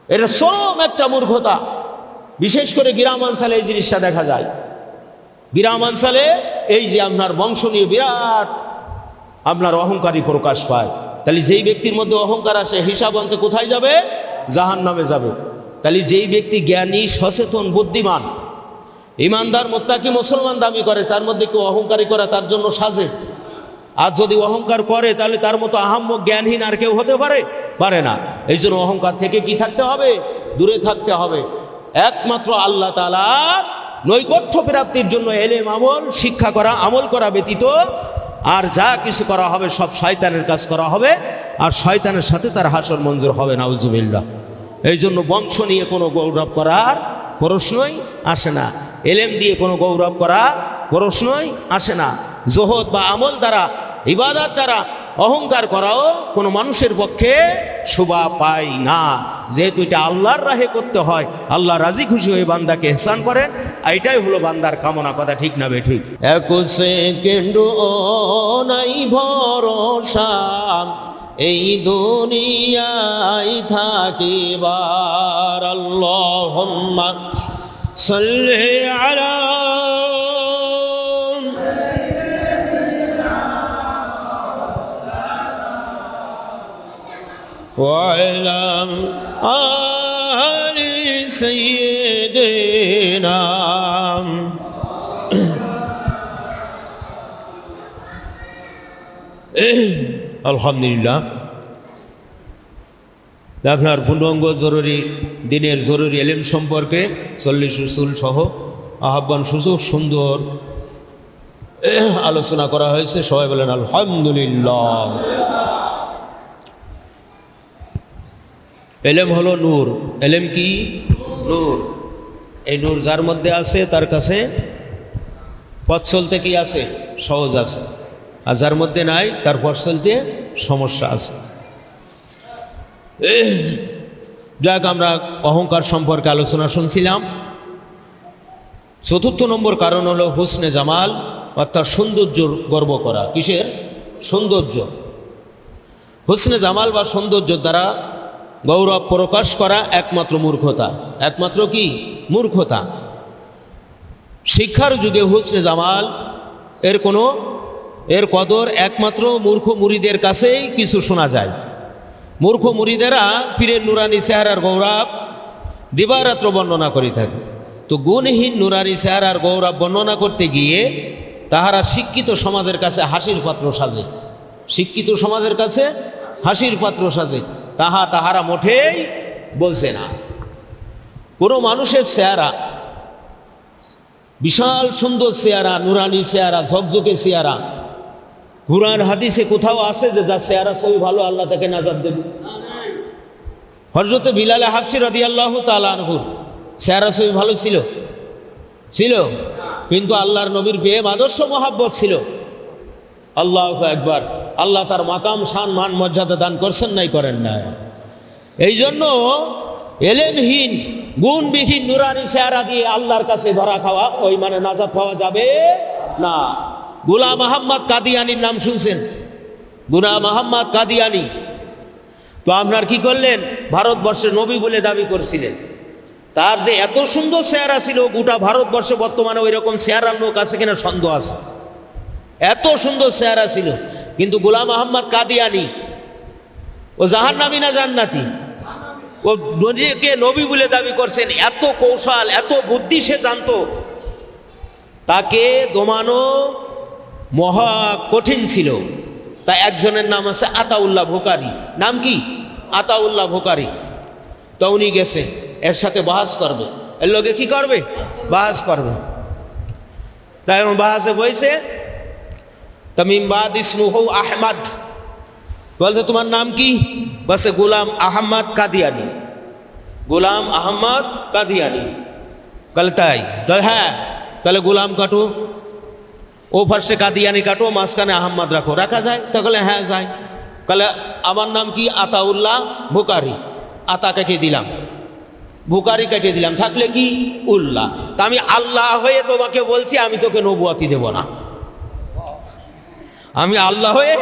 এটা চরম একটা মূর্খতা। বিশেষ করে গ্রামাঞ্চলে এই জিনিসটা দেখা যায়। গ্রামাঞ্চলে এই যে আপনার বংশ নিয়ে বিরাট আপনার অহংকারী প্রকাশ পায়। তাহলে যেই ব্যক্তির মধ্যে অহংকার আসে, হিসাব আনতে কোথায় যাবে? জাহান্নামে যাবে। তাহলে যেই ব্যক্তি জ্ঞানী, সচেতন, বুদ্ধিমান, ইমানদার, মুত্তাকি, মুসলমান দাবি করে, তার মধ্যে কেউ অহংকারী করে তার জন্য সাজে। আর যদি অহংকার করে তাহলে তার মতো আহাম্মক জ্ঞানহীন আর কেউ হতে পারে না। এই জন্য অহংকার থেকে কি থাকতে হবে? দূরে থাকতে হবে। একমাত্র আল্লাহ তাআলার নৈকট্য প্রাপ্তির জন্য এলেম, আমল, শিক্ষা করা, আমল করা ব্যতীত আর যা কিছু করা হবে সব শয়তানের কাজ করা হবে, আর শয়তানের সাথে তার হাসর মঞ্জুর হবে। নাউজুবিল্লাহ। এই জন্য বংশ নিয়ে কোনো গৌরব করার প্রশ্নই আসে না। এলেম দিয়ে কোনো গৌরব করার প্রশ্নই আসে না। জোহদ বা আমল দ্বারা, ইবাদত দ্বারা অহংকার করাও কোনো মানুষের পক্ষে শোভা পায় না। যেহেতু এটা আল্লাহর রাহে করতে হয়, আল্লাহ রাজি খুশি হয়ে বান্দাকে ইহসান করেন, এটাই হলো বান্দার কামনা। কথা ঠিক না বেঠিক? 1 সেকেন্ড নাই ভরসা এই দুনিয়ায় থাকিবার। আল্লাহুম্মা সাল্লি আলা وعلى آل سيدنا। আলহামদুলিল্লাহ। আপনার পূর্ণাঙ্গ জরুরি দিনের জরুরি এলেম সম্পর্কে 40 উসুল সহ আহ্বান সুযোগ সুন্দর আলোচনা করা হয়েছে। সবাই বলেন আলহামদুলিল্লাহ। এলেম হলো নূর। এলেম কি? নূর। এই নূর যার মধ্যে আছে তার কাছে পথ চলতে কি আছে? সহজ আছে। আর যার মধ্যে নাই তার পথ চলতে সমস্যা আছে। যাক, আমরা অহংকার সম্পর্কে আলোচনা শুনছিলাম। 4 নম্বর কারণ হলো হুসনে জামাল, অর্থাৎ সৌন্দর্যর গর্ব করা। কিসের? সৌন্দর্য। হুসনে জামাল বা সৌন্দর্য দ্বারা গৌরব প্রকাশ করা একমাত্র মূর্খতা। একমাত্র কি? মূর্খতা। শিক্ষার যুগে হুসনে জামাল এর কদর একমাত্র মূর্খ মুরিদের কাছেই কিছু শোনা যায়। মূর্খ মুরিদেরা পীরের নুরানি চেহারার গৌরব দিবারাত্র বর্ণনা করে থাকে। তো গুণহীন নুরানি চেহারার গৌরব বর্ণনা করতে গিয়ে তাহারা শিক্ষিত সমাজের কাছে হাসির পাত্র সাজে। শিক্ষিত সমাজের কাছে হাসির পাত্র সাজে। তাহারা মোটেই বলছে না। কোনো মানুষের চেহারা, বিশাল সুন্দর চেহারা, নুরানি চেহারা, ঝকঝকে চেহারা, কুরআন হাদিসে কোথাও আছে যে যার চেহারা ছবি ভালো আল্লাহ তাকে নাজাত দেবে? হযরত বিলাল হাবশী রাদিয়াল্লাহু তাআলা আনহু চেহারা ছবি ভালো ছিল, কিন্তু আল্লাহর নবীর প্রেম, আদর্শ, মহাব্বত ছিল। আল্লাহু আকবার। আল্লাহ তার মাকাম, শান, মান, মর্যাদা দান করছেন নাই? করেন না। এই জন্য এলেমহীন, গুণবিহীন নুরানি চেহারা দিয়ে আল্লাহর কাছে ধরা খাওয়া, ওই মানে নাজাত পাওয়া যাবে না। গোলাম আহমদ কাদিয়ানির নাম শুনছেন? গোলাম আহমদ কাদিয়ানি তো আপনার কি করলেন? ভারতবর্ষের নবী বলে দাবি করছিলেন। তার যে এত সুন্দর চেহারা ছিল, গোটা ভারতবর্ষে বর্তমানে ওই রকম চেহারার লোক আছে কিনা সন্দেহ আছে। এত সুন্দর চেহারা ছিল। কিন্তু গোলাম আহমদ কাদিয়ানি ও জাহান্নামী না জান্নাতি? ও নিজেকে নবী বলে দাবি করছেন। এত কৌশল, এত বুদ্ধি সে জানতো। তাকে দমানো মহা কঠিন ছিল। তা একজনের নাম আছে আতাউল্লাহ ভোকারি। নাম কি? আতাউল্লাহ ভোকারি। তো উনি গেছে, এর সাথে বাহাস করবে। এর লোকে কি করবে? বাহাস করবে। তাই বাহাসে বইছে তামিম বাদ ইসমুহু আহমদ, বলছে তোমার নাম কি? বলছে গোলাম আহমদ কাদিয়ানি। গোলাম আহমদ কাদিয়ানি। বলে তাই? হ্যাঁ, তাহলে গোলাম কাটো, ও ফার্স্টে কাদিয়ানি কাটো, মাঝখানে আহমদ রাখো। রাখা যায়? তাহলে হ্যাঁ যায়। তাহলে আমার নাম কি? আতাউল্লাহ বুকারি। আতা কেটে দিলাম, বুকারি কেটে দিলাম, থাকলে কি? উল্লাহ। তা আমি আল্লাহ হয়ে তোমাকে বলছি আমি তোকে নবুয়াতি দেব না। আমি আল্লাহ হয়ে,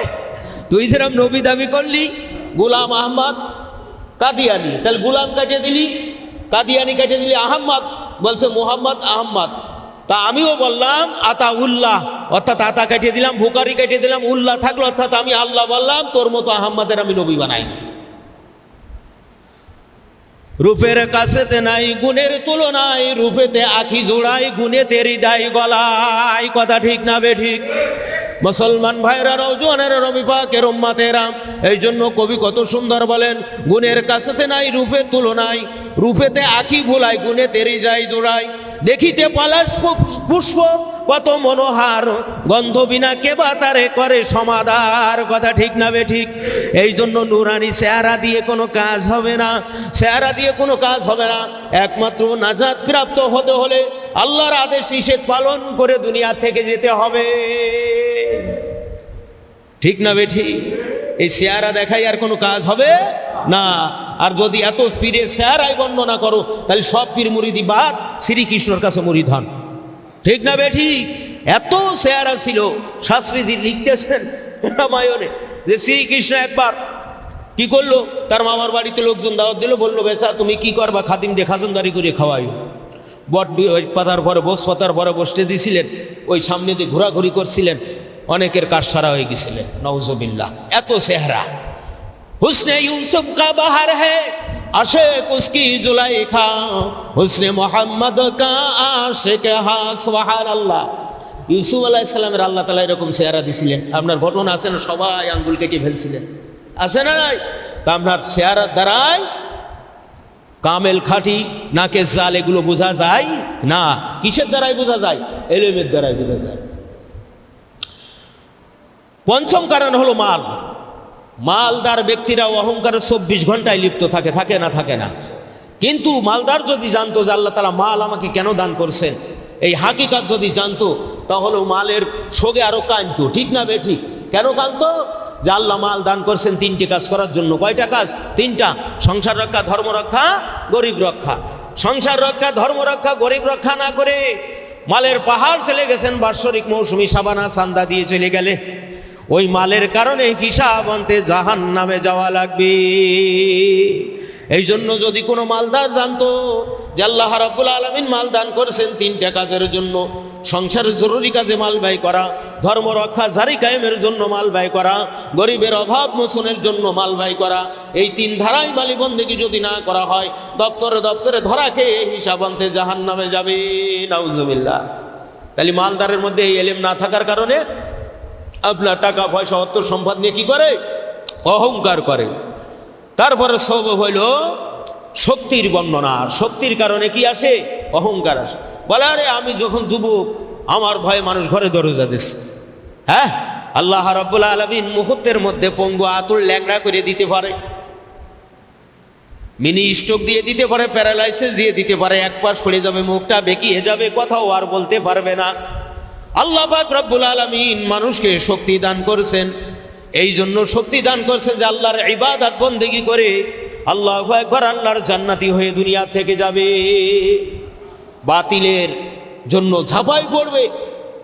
তুই যেরকম নবী দাবি করলি গোলাম আহমদ কাদিয়ানি, তাহলে গোলাম কেটে দিলি, কাদিয়ানি কেটে দিলি, আহম্মদ বলছে মোহাম্মদ আহম্মদ। তা আমিও বললাম আতা উল্লাহ, অর্থাৎ আতা কেটে দিলাম, বুকারি কেটে দিলাম, উল্লাহ থাকলো, অর্থাৎ আমি আল্লাহ বললাম, তোর মতো আহম্মদের আমি নবী বানাইনি। রূপের কাছেতে নাই গুণের তুলনায়, রূপেতে আখি জোড়াই, গুণেতে হৃদয় গলায়। কথা ঠিক না বে ঠিক? মুসলমান ভাইরা, রওজনের রবি পাকের উম্মতেরা, এই জন্য কবি কত সুন্দর বলেন, গুণের কাছেতে নাই রূপের তুলনায়, রূপেতে আখি ভুলাই, গুণেতে হৃদয় জোড়াই। দেখিতে পলাশ পুষ্প কত মনোহার, গন্ধ বিনা কে বা তারে করে সমাদার। কথা ঠিক না বে ঠিক? এই জন্য নুরানি চেহারা দিয়ে কোনো কাজ হবে না, চেহারা দিয়ে কোনো কাজ হবে না। একমাত্র নাজাত প্রাপ্ত হতে হলে আল্লাহর আদেশ নিষেধ পালন করে দুনিয়া থেকে যেতে হবে। ঠিক না বে ঠিক? এই চেহারা দেখাই আর কোনো কাজ হবে না। আর যদি এত পীরের চেহারাই বর্ণনা করো, তাহলে সব পীর মুরিদি বাদ, শ্রীকৃষ্ণর কাছে মুরিদ হন। ঠিক না বে ঠিক? এত চেহারা ছিল। শাস্ত্রীজি লিখতেছেন রামায়ণে যে শ্রীকৃষ্ণ একবার কি করলো, তার মামার বাড়িতে লোকজন দাওয়াত দিল, বললো বেচা তুমি কি করবা, খাদিম দিয়ে খাজনদারি করে খাওয়াই। বট ওই পাতার পরে বোস পাতার পরে বসতে দিয়েছিলেন, ওই সামনে দিয়ে ঘোরাঘুরি করছিলেন, অনেকের কাজ সারা হয়ে গেছিলেন। নাউজুবিল্লাহ। এত চেহারা। হুসনে ইউসুফ কা বাহার হ্যায় আশিক উসকি জুলাইখা, হুসনে মোহাম্মদ কা আশিক হ্যাঁ। সুবহানাল্লাহ। ইউসুফ আলাইহিস সালামের আল্লাহ তাআলা এরকম চেহারা দিছিলেন। আপনার ঘটনা আছে না, সবাই আঙ্গুল কেটে ফেলছিলেন, আছে না নাই? তা আপনার চেহারার দ্বারাই কামেল খাঁটি নাকে জাল এগুলো বোঝা যায় না। কিসের দ্বারাই বোঝা যায়? এলেমের দ্বারাই বোঝা যায়। পঞ্চম কারণ হলো মাল। মালদার ব্যক্তিরা অহংকারে 24 ঘন্টায় লিপ্ত থাকে, থাকে না? থাকে না। কিন্তু মালদার যদি জানতো যে আল্লাহ তাআলা মাল আমাকে কেন দান করছেন, এই হাকিকাত যদি জানতো, তাহলে মালের শোকে আরো কাঁদতো। ঠিক না বে ঠিক? কেন কাঁদতো? যে আল্লাহ মাল দান করছেন 3টি কাজ করার জন্য। কয়টা কাজ? 3টা। সংসার রক্ষা, ধর্ম রক্ষা, গরিব রক্ষা। সংসার রক্ষা, ধর্ম রক্ষা, গরিব রক্ষা না করে মালের পাহাড় চলে গেছেন, বাৎসরিক মৌসুমি সাবানা চান্দা দিয়ে চলে গেলে ওই মালের কারণে হিসাব আনতে জাহান্নামে যাওয়া লাগবে। এই জন্য যদি কোনো মালদার জানতো যে আল্লাহ রাব্বুল আলামিন মাল দান করেছেন 3টা কাজের জন্য, সংসারের জরুরি কাজে মাল ব্যয় করা, ধর্ম রক্ষা জারি কায়েমের জন্য মাল ব্যয় করা, গরিবের অভাব মোচনের জন্য মাল ব্যয় করা, এই 3 ধারাই মালি বন্দেগী যদি না করা হয়, দপ্তরে দপ্তরে ধরা খেয়ে হিসাব আনতে জাহান্নামে যাবে। নাউজুবিল্লাহ। তাহলে মালদারের মধ্যে এই এলেম না থাকার কারণে আপনার টাকা পয়সা অর্থ সম্পদ নিয়ে কি করে? অহংকার করে। তারপরে সব হইল শক্তির বর্ণনা। শক্তির কারণে কি আসে? অহংকার আসে। বলে আরে আমি যখন যুবক, আমার ভয়ে মানুষ ঘরে দরজা দিচ্ছে। হ্যাঁ, আল্লাহ রাব্বুল আলামিন মুহূর্তের মধ্যে পঙ্গু আতুল ল্যাংড়া করে দিতে পারে, মিনি স্ট্রোক দিয়ে দিতে পারে, প্যারালাইসিস দিয়ে দিতে পারে, এক পাশ পড়ে যাবে, মুখটা বেঁকিয়ে যাবে, কথাও আর বলতে পারবে না। আল্লাহ পাক রব্বুল আলামিন মানুষকে শক্তি দান করেছেন। এই জন্য শক্তি দান করছেন যে আল্লাহর ইবাদত বন্দেগী করে আল্লাহু আকবার, আল্লাহর জান্নাতি হয়ে দুনিয়া থেকে যাবে। বাতিলের জন্য ঝাঁপাই পড়বে,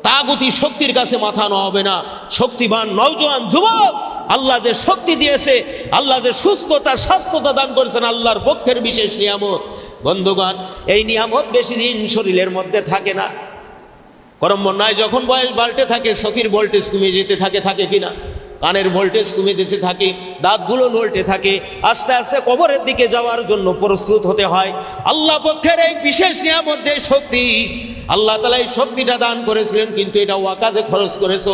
তাগুতি শক্তির কাছে মাথা নোয়াবে না। শক্তিবান নওজোয়ান যুবক, আল্লাহ যে শক্তি দিয়েছে, আল্লাহ যে সুস্থতা স্বাস্থ্যতা দান করেছেন, আল্লাহর পক্ষের বিশেষ নিয়ামত। বন্ধুগণ, এই নিয়ামত বেশি দিন শরীরের মধ্যে থাকে না। করমবন্যায় যখন বয়স বাড়তে থাকে, চোখের ভোল্টেজ কমে যেতে থাকে, থাকে কিনা? কানের ভোল্টেজ কমে যেতে থাকে, দাঁতগুলো নলতে থাকে, আস্তে আস্তে কবরের দিকে যাওয়ার জন্য প্রস্তুত হতে হয়। আল্লাহ পক্ষের এই বিশেষ নিয়ামত যে শক্তি, আল্লাহ তাআলা এই শক্তিটা দান করেছিলেন, কিন্তু এটা ওয়াকাজে খরচ করেছো।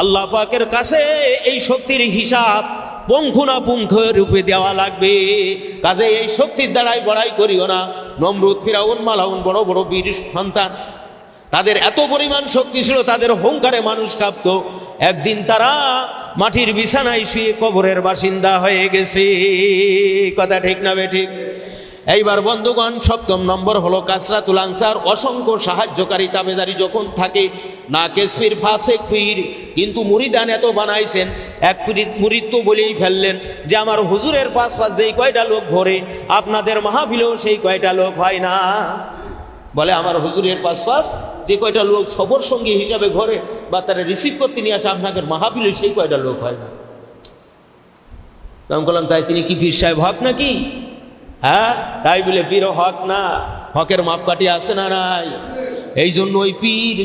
আল্লাহ পাকের কাছে এই শক্তির হিসাব পুঙ্খানুপুঙ্খ রূপে দেওয়া লাগবে। কাজে এই শক্তির দ্বারাই বড়াই করিও না। নমরুদ, ফিরাউন, মালাউন, বড় বড় বীর সন্তান, তাদের এত পরিমাণ শক্তি ছিল, তাদের অহংকারে মানুষ কাঁপত। একদিন তারা মাটির বিছানায় শুয়ে কবরের বাসিন্দা হয়ে গেছে। কথা ঠিক না বেঠিক? এইবার বন্ধুগণ, ৭ম নম্বর হলো কাসরাতুল আনসার, অসংখ্য সাহায্যকারী তাবেদারি যখন থাকে। না কেসফির ফাসেক পীর, কিন্তু মুরিদান এত বানাইছেন, এক মুরিদ তো বলেই ফেললেন যে আমার হুজুরের পাশ যেই কয়টা লোক ঘোরে, আপনাদের মাহফিলেও সেই কয়টা লোক হয় না। বলে আমার হুজুরের পাশ যে কয়টা লোক সফর সঙ্গী হিসাবে ঘরে বা তারা রিসিভ করতে নিয়ে আসে, আপনাদের মাহফিলে সেই কয়টা লোক হয় না। আমি বললাম, তাই তিনি কি পীর সাহেব হক নাকি? হ্যাঁ, তাই বলে পীর হক না, হকের মাপকাঠি আছে না নাই? এই জন্য ওই পীর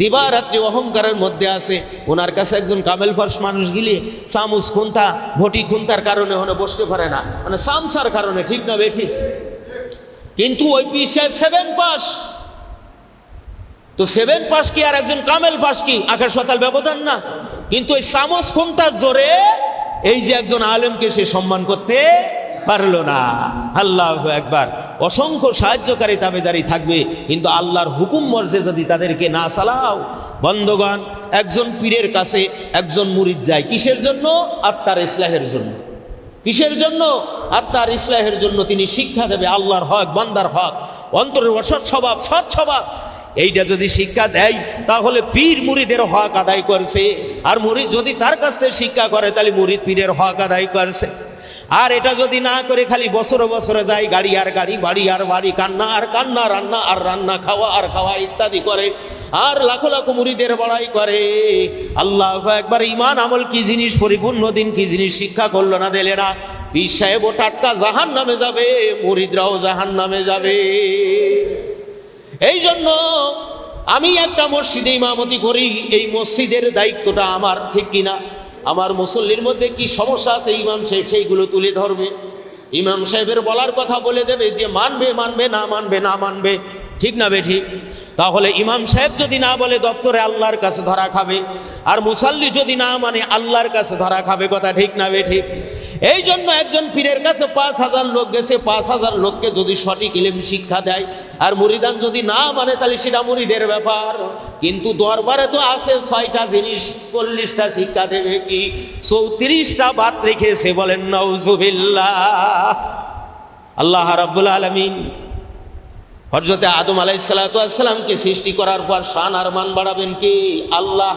দিবারাত্রি অহংকারের মধ্যে আছে। ওনার কাছে একজন কামেল ফার্স মানুষ গেলে চামচ খুন্তা, ভটি খুন্তার কারণে ওখানে বসতে পারে না, মানে সামসার কারণে, ঠিক না বেঠিক? কিন্তু ওই পীর সাহেব 7 পাস, তো 7 পাস কি আর একজন কামেল পাস কি? আকাশ পাতাল ব্যবধান না। কিন্তু ওই চামচ খুন্তার জোরে এই যে একজন আলেমকে সে সম্মান করতে পারলো না। আল্লাহু আকবার। অসংখ্য সাহায্যকারী তাবেদারি থাকবে, কিন্তু আল্লাহর হুকুম মর্যাদা যদি তাদেরকে না চালাও। বন্ধুগণ, একজন পীরের কাছে একজন মুরিদ যায় কিসের জন্য? আত্মার ইসলাহের জন্য। কিসের জন্য? আত্মার ইসলাহের জন্য। তিনি শিক্ষা দেবে আল্লাহর হক, বান্দার হক, অন্তরের অসৎ স্বভাব, সৎ স্বভাব। এইটা যদি শিক্ষা দেয় তাহলে পীর মুরিদের হক আদায় করছে, আর মুরিদ যদি তার কাছে শিক্ষা করে তাহলে মুরিদ পীরের হক আদায় করছে। আর এটা যদি না করে খালি বছরে বছরে যায়, গাড়ি আর গাড়ি, বাড়ি আর বাড়ি, কান্না আর কান্না, রান্না আর রান্না, খাওয়া আর খাওয়া ইত্যাদি করে, আর লাখো লাখো মুরিদের বড়াই করে। আল্লাহু আকবার। ঈমান আমল কি জিনিস, পরিপূর্ণ দিন কি জিনিস শিক্ষা করলো না, দিলে না। পীর সাহেবও টাটকা জাহান্নামে যাবে, মুরিদরাও জাহান্নামে যাবে। এই জন্য আমি একটা মসজিদে ইমামতি করি, এই মসজিদের দায়িত্বটা আমার, ঠিক কিনা? আমার মুসল্লির মধ্যে কি সমস্যা আছে, ইমাম সাহেব সেইগুলো তুলে ধরবে। ইমাম সাহেবের বলার কথা বলে দেবে, যে মানবে মানবে, না মানবে না মানবে, ঠিক না বেঠিক? তাহলে ইমাম সাহেব যদি না বলে দপ্তরে আল্লাহর কাছে ধরা খাবে, আর মুসাল্লি যদি না মানে আল্লাহর কাছে ধরা খাবে। কথা ঠিক না বেঠিক? এই জন্য একজন পীরের কাছে 5,000 লোক গেছে, 5,000 লোককে যদি সঠিক ইলম শিক্ষা দেয়, আর মুরিদান যদি না মানে, তাহলে সেটা মুরিদের ব্যাপার। কিন্তু দরবারে তো আছে 6টা জিনিস, 40টা শিক্ষা দেবে কি? 34টা বাদ রেখেছে। বলেন নাউজুবিল্লাহ। আল্লাহ রাব্বুল আলামিন হযরতে আদম আলাইহিস সালাতু ওয়াস সালামকে সৃষ্টি করার পর শান আর মান বাড়াবেন কি? আল্লাহ।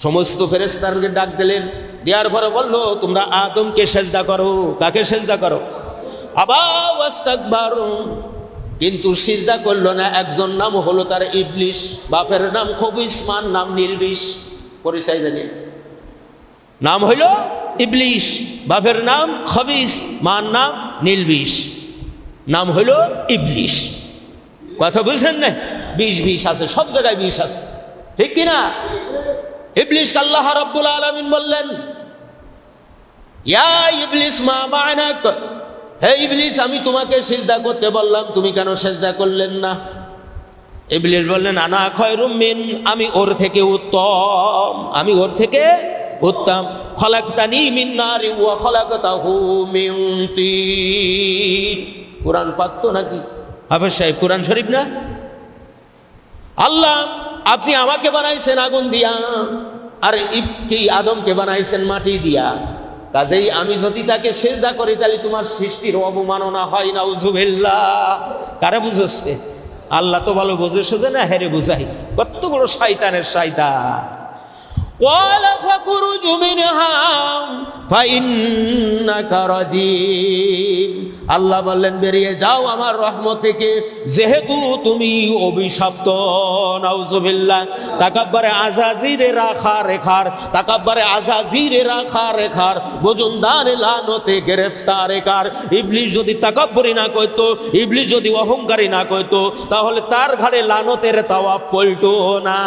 সমস্ত ফেরেশতাদেরকে ডাক দিলেন, দেওয়ার পরে বললো, তোমরা আদমকে সেজদা করো। কাকে সেজদা করো? আবা ওয়াস্তাকবারু। কিন্তু সিজদা করলো না একজন, নাম হলো তার ইবলিস। বাপের নাম খবিস, মার নাম নীলবিষ। পরিচয় জানি, নাম হইল ইবলিস, বাপের নাম খবিস, মার নাম নীলবিষ, নাম হইল ইবলিস। কথা বুঝলেন না? বিষ আছে, সব জায়গায় বিষ আছে, ঠিক কিনা? ইবলিসকে আল্লাহ রাব্বুল আলামিন বললেন, ইয়া ইবলিস মা মা'নাক, হে ইবলিস, আমি তোমাকে সিজদা করতে বললাম, তুমি কেন সিজদা করলেন না? ইবলিস বললেন, আনা খায়রুম মিন, আমি ওর থেকে উত্তম, আমি ওর থেকে উত্তম। খলাকতানি মিন নারি ওয়া খলাকতাহু মিন তিন। কোরআন পাক তো নাকি হাফেজ সাহেব? কোরআন শরীফ না? আল্লাহ, আপনি আমাকে বানাইছেন আগুন দিয়া, আর কি আদমকে বানাইছেন মাটি দিয়া। কাজেই আমি যদি তাকে সিজদা করি তাহলে তোমার সৃষ্টির অবমাননা হয়। নাউজুবিল্লাহ। কারে বুঝছে? আল্লাহ তো ভালো বুঝে সোজে না, হেরে বুঝাই। কত বড় শয়তানের শয়তান। ওয়ালা ফাখরুজু মিনহা ফাইন্নাকা রাজিম। আল্লাহ বললেন, বেরিয়ে যাও আমার রহমত থেকে, যেহেতু তুমি অভিশপ্ত। নাউজুবিল্লাহ। তাকাব্বারে আজাজিরে রাখা রেখার, তাকাব্বারে আজাজিরে রাখা রেখার, বজুনদানে লানতে গ্রেফতারে কার। ইবলিস যদি তাকাব্বুরি না করতো, ইবলিস যদি অহংকারী না করতো, তাহলে তার ঘাড়ে লানতের তাওয়াব পড়তো না।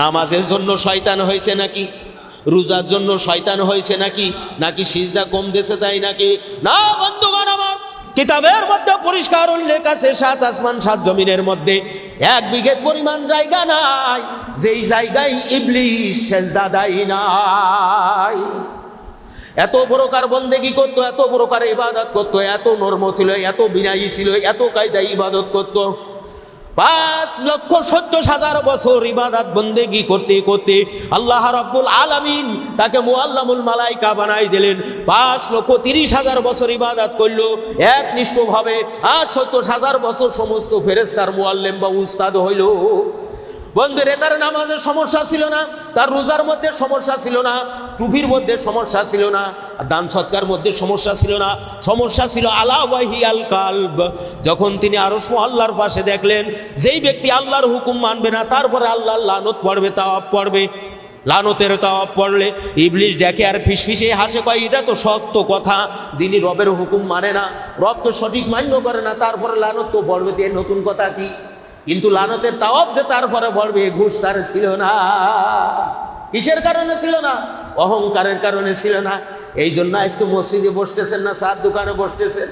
নামাজের জন্য শয়তান হয়েছে নাকি? রোজার জন্য শয়তান হয়েছে নাকি? নাকি সিজদা কম দেশে তাই নাকি? না বন্ধুগণ আমার, কিতাবের মধ্যে পরিষ্কার উল্লেখ আছে, 7 আসমান 7 জমিনের মধ্যে 1 বিঘে পরিমাণ জায়গা নাই যেই জায়গায় ইবলিস সিজদা দেয় নাই। এত প্রকার বন্দেগী করতো, এত প্রকার ইবাদত করতো, এত নরম ছিল, এত বিনয়ী ছিল, এত কায়দায় ইবাদত করতো। 5,70,000 বছর ইবাদত বন্দেগী করতে করতে আল্লাহ রাব্বুল আলামিন তাকে মুআল্লামুল মালাইকা বানাই দিলেন। 5,30,000 বছর ইবাদত করলো একনিষ্ঠভাবে, আর 70,000 বছর সমস্ত ফেরেশতার মুআল্লিম বা উস্তাদ হইল। বন্ধুরে, তার নামাজের সমস্যা ছিল না, তার রোজার মধ্যে সমস্যা ছিল না, টুপির মধ্যে সমস্যা ছিল না, দান সৎকার মধ্যে সমস্যা ছিল না, সমস্যা ছিল আলা ওয়াহিয়াল কালব। যখন তিনি আরশ আল্লাহর পাশে দেখলেন যেই ব্যক্তি আল্লাহর হুকুম মানবে না, তারপরে আল্লাহর লানত পড়বে, তাওয়াব পড়বে, লানতের তাওয়াব পড়লে ইবলিশ দেখে আর ফিসফিসে হাসে, কয় এটা তো সত্য কথা, যিনি রবের হুকুম মানে না, রবকে সঠিক মান্য করে না, তারপরে লানত তো পড়বে, তো নতুন কথা কি? কিন্তু লানতের তাওয়াব যে তারপরে পড়বে, ঘুষ তার ছিল না। কিসের কারণে ছিল না? অহংকারের কারণে ছিল না। এই জন্য আজকে মসজিদে বসতেছেন না, চার দোকানে বসতেছেন।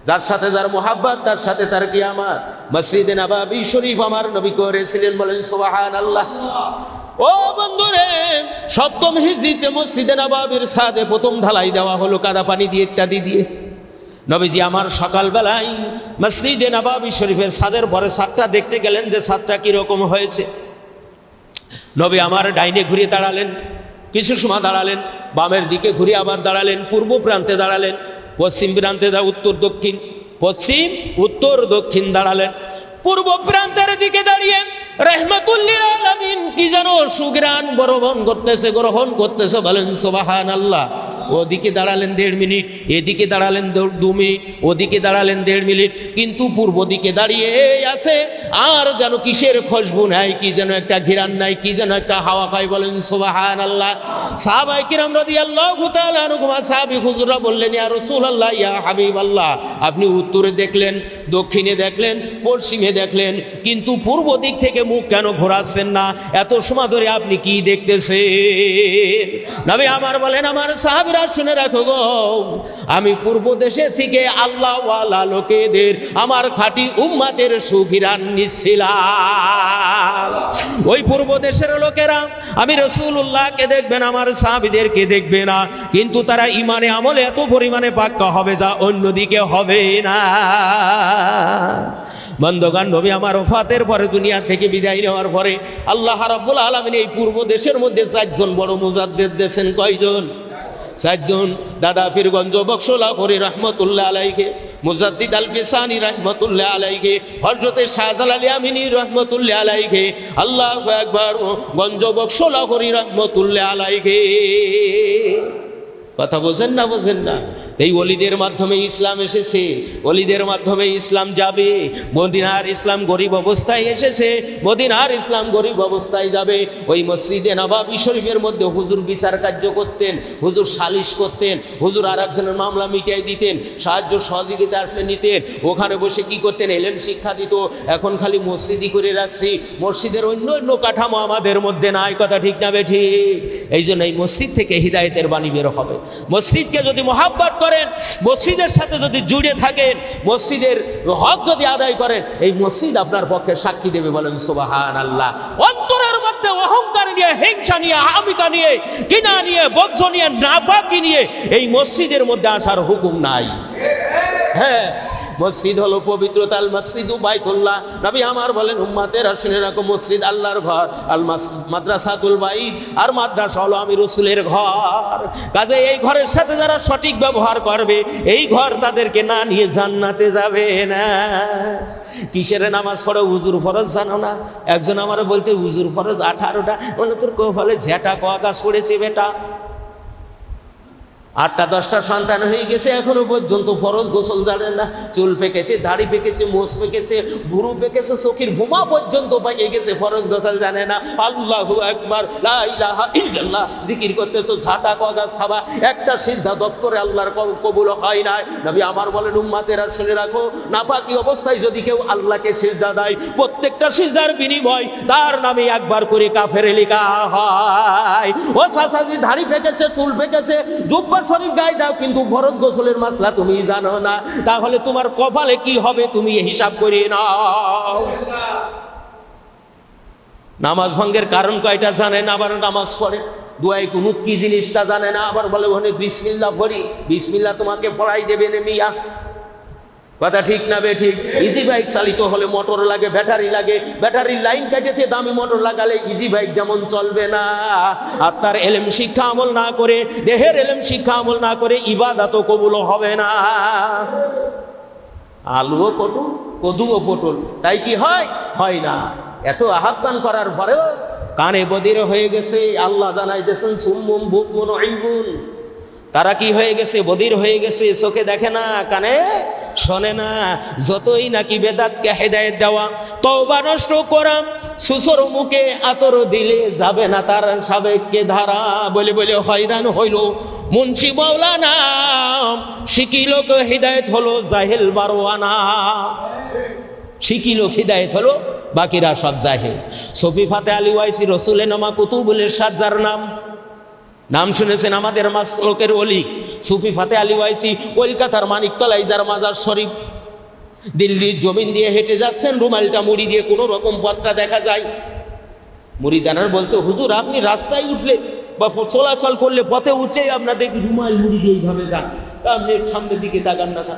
যার সাথে যার মোহাব্বত, তার সাথে তার কিয়ামত। মসজিদে নববী শরীফ আমার নবী করেছিলেন, বলেন সুবহানাল্লাহ। ও বন্ধুরে, 7ম হিজরিতে মসজিদে নববীর ছাদে প্রথম ঢালাই দেওয়া হলো কাদা পানি দিয়ে, ইত্যাদি দিয়ে। নবীজি আমার সকালবেলায় মসজিদে নববী শরীফের ছাদের পরে ছাদটা দেখতে গেলেন যে ছাদটা কীরকম হয়েছে। নবী আমার ডাইনে ঘুরে দাঁড়ালেন, কিছু সময় দাঁড়ালেন, বামের দিকে ঘুরে আবার দাঁড়ালেন, পূর্ব প্রান্তে দাঁড়ালেন, পশ্চিম প্রান্তে উত্তর দক্ষিণ, পশ্চিম উত্তর দক্ষিণ দাঁড়ালেন। পূর্ব প্রান্তের দিকে দাঁড়িয়ে রাহমাতুল লিল আলামিন কি যেন সুগ্রাণ গ্রহণ করতেছে, বলেন সুবহানাল্লাহ। ওদিকে দাঁড়ালেন 1.5 মিনিট, এদিকে দাঁড়ালেন 2 মিনিট, ওদিকে দাঁড়ালেন 1.5 মিনিট, কিন্তু পূর্ব দিকে দাঁড়িয়ে আছে আর যেন কিসের খুশবু নাই, কি যেন একটা ঘিরান নাই, কি যেন একটা হাওয়া পায়, বলেন সুবহানাল্লাহ। সাহাবায়ে কিরাম রাদিয়াল্লাহু তাআলা আনহুম, সাহাবী হুজুররা বললেন, ইয়া রাসূলুল্লাহ, ইয়া হাবিবাল্লাহ, আপনি উত্তরে দেখলেন, দক্ষিণে দেখলেন, পশ্চিমে দেখলেন, কিন্তু পূর্ব দিক থেকে মুখ কেন ঘোরাচ্ছেন না? এত সময় ধরে আপনি কি দেখতেছেন? নবী আমার বলেন, আমার সাহাবীরা শুনে রাখো গো, আমি পূর্ব দেশে থেকে আল্লাহওয়ালা লোকেদের, আমার খাঁটি উম্মতের সুঘিরান নিচ্ছিলাম। ওই পূর্ব দেশের লোকেরা আমি রাসূলুল্লাহকে দেখবেন, আমার সাহাবীদেরকে দেখবে না, কিন্তু তারা ইমানে আমলে এত পরিমাণে পাক্কা হবে যা অন্যদিকে হবে না। বন্ধুগণ, নবী আমার ওফাতের পরে, দুনিয়া থেকে বিদায় নেওয়ার পরে আল্লাহ রাব্বুল আলামিন এই পূর্ব দেশের মধ্যে 4 জন বড় মুজাদ্দিদ দিয়েছেন। কয়জন? 4 জন। দাদা পীরগঞ্জ বক্সলাহরি রহমতুল্লাহ আলাইহি, মুজাদ্দিদ আল ফিসানি রহমতুল্লাহ আলাইহি, হযরতে শাহজালাল আমিনী রহমতুল্লাহ আলাইহি, আল্লাহু আকবার, গঞ্জ বক্সলাহরি রহমতুল্লাহ আলাইহি। কথা বোঝেন না? বোঝেন না? এই ওলিদের মাধ্যমে ইসলাম এসেছে, ওলিদের মাধ্যমে ইসলাম যাবে। মদিনার ইসলাম গরিব অবস্থায় এসেছে, মদিনার ইসলাম গরিব অবস্থায় যাবে। ওই মসজিদে নববী শরীফের মধ্যে হুজুর বিচার কার্য করতেন, হুজুর সালিশ করতেন, হুজুর আর একজনের মামলা মিটিয়ে দিতেন, সাহায্য সহযোগিতা আসলে নিতেন। ওখানে বসে কি করতেন? এলেম শিক্ষা দিত। এখন খালি মসজিদই করে রাখছি, মসজিদের অন্য অন্য কাঠামো আমাদের মধ্যে নাই। কথা ঠিক না বেঠিক? এই জন্য এই মসজিদ থেকে হিদায়েতের বাণী বের হবে। মসজিদকে যদি মহাব্বত করেন, মসজিদের সাথে যদি জুড়ে থাকেন, মসজিদের হক যদি আদায় করেন, এই মসজিদ আপনার পক্ষে সাক্ষী দেবে, বলেন সুবহানাল্লাহ। অন্তরের মধ্যে অহংকার নিয়ে, হিংসা নিয়ে, আমিতা নিয়ে, কিনা নিয়ে, বক্স নিয়ে, নাপাকি নিয়ে এই মসজিদের মধ্যে আসার হুকুম নাই। হ্যাঁ, মসজিদ হলো পবিত্রতা, আল মসজিদু বাইতুল্লাহ। নবী আমার বলেন, উম্মতেরা শুনে রাখো, মসজিদ আল্লাহর ঘর, আল মাদ্রাসাতুল বাইত, আর মাদ্রাসা হলো আমি রাসূলের ঘর। কাজে এই ঘরের সাথে যারা সঠিক ব্যবহার করবে, এই ঘর তাদেরকে না নিয়ে জান্নাতে যাবে না। কিসের নামাজ পড়ো? হুজুর ফরজ জানো না? একজন আমার বলতে, হুজুর ফরজ 18টা। বলে, তোর কপালে ঝেঁটা কোয়া গাছ পড়েছে বেটা? 8টা 10টা সন্তান হয়ে গেছে, এখনো পর্যন্ত ফরজ গোসল জানেন না। চুল পেকেছে, দাড়ি পেকেছে, মোষ পেকেছে, ভুরু পেকেছে, চোখের ভুমা পর্যন্ত পেকে গেছে, ফরজ গোসল জানে না। আল্লাহু আকবার, লা ইলাহা ইল্লাল্লাহ জিকির করতেছো, ঝাঁটা কগাছ খাবা, একটা সিজদা দপ্তরে আল্লাহর কবুল হয় না। নবী আমার বলেন, উম্মতেরা শুনে রাখো, নাপাকি অবস্থায় যদি কেউ আল্লাহকে সিজদা দেয়, প্রত্যেকটা সিজদার বিনিময় তার নামে একবার করে কাফের লেখা হয়। ও চাচাজি, দাড়ি পেকেছে, চুল পেকেছে, জুব্বা শরীফ গায়ে দাও, কিন্তু ফরজ গোসলের মাসলা তুমি জানো না, তাহলে তোমার কপালে কি হবে তুমি হিসাব করে নাও। নামাজ ভঙ্গের কারণ কয়টা জানেন? আবার নামাজ পড়ে, দুয়াই কুনুত কি জিনিসটা জানে না, আবার বলে ওখানে বিসমিল্লাহ পড়ি। বিসমিল্লাহ তোমাকে পড়াই দেবে না মিয়া, কথা ঠিক না বে ঠিক? ইজি বাইক চালিত হলে মোটর লাগে, ব্যাটারি লাগে, ব্যাটারির লাইন কেটেছে, দামি মোটর লাগালে ইজি বাইক যেমন চলবে না। আর তার এলেম শিক্ষা আমল না করে, দেহের এলেম শিক্ষা আমল না করে ইবাদতও কবুল হবে না। আলুও পটল, কদুও পটল, তাই কি হয়? হয় না। এত আহ্বান করার পরেও কানে বদির হয়ে গেছে। আল্লাহ জানাইতেছেন সুম্মুম বুকমুন উময়ুন, তারা কি হয়ে গেছে? বদির হয়ে গেছে, চোখে দেখে না, কানে শোনে না। যতই নাকি বেদাতকে হেদায়েত দেওয়া, তওবা নষ্ট করা, সুসর মুখে আতর দিলে যাবে না তার সাবেককে ধারা, বলে বলে হয়রান হইল মুন্সি মাওলানা। শিকি লোক হিদায়ত হলো জাহেল বারোয়ানা, শিকি লোক হিদায়ত হলো, বাকিরা সব জাহেল। সফি ফাতে আলী ওয়াইসি রসুলে নামা কুতুবুল ইরশাদ যার নাম শুনেছেন, আমাদের মাসলুকের ওলি সুফি ফাতে আলী ওয়াইসি, কলকাতার মানিকতলায় যার মাজার শরীফ। দিল্লির জমিন দিয়ে হেঁটে যাচ্ছেন, রুমালটা মুড়ি দিয়ে, কোনো রকম পথটা দেখা যায়। মুড়িদানার বলছে, হুজুর আপনি রাস্তায় উঠলে বা চলাচল করলে, পথে উঠলেই আপনার দেখি রুমাল মুড়ি দিয়ে এইভাবে যান, আপনি সামনের দিকে তাকান না।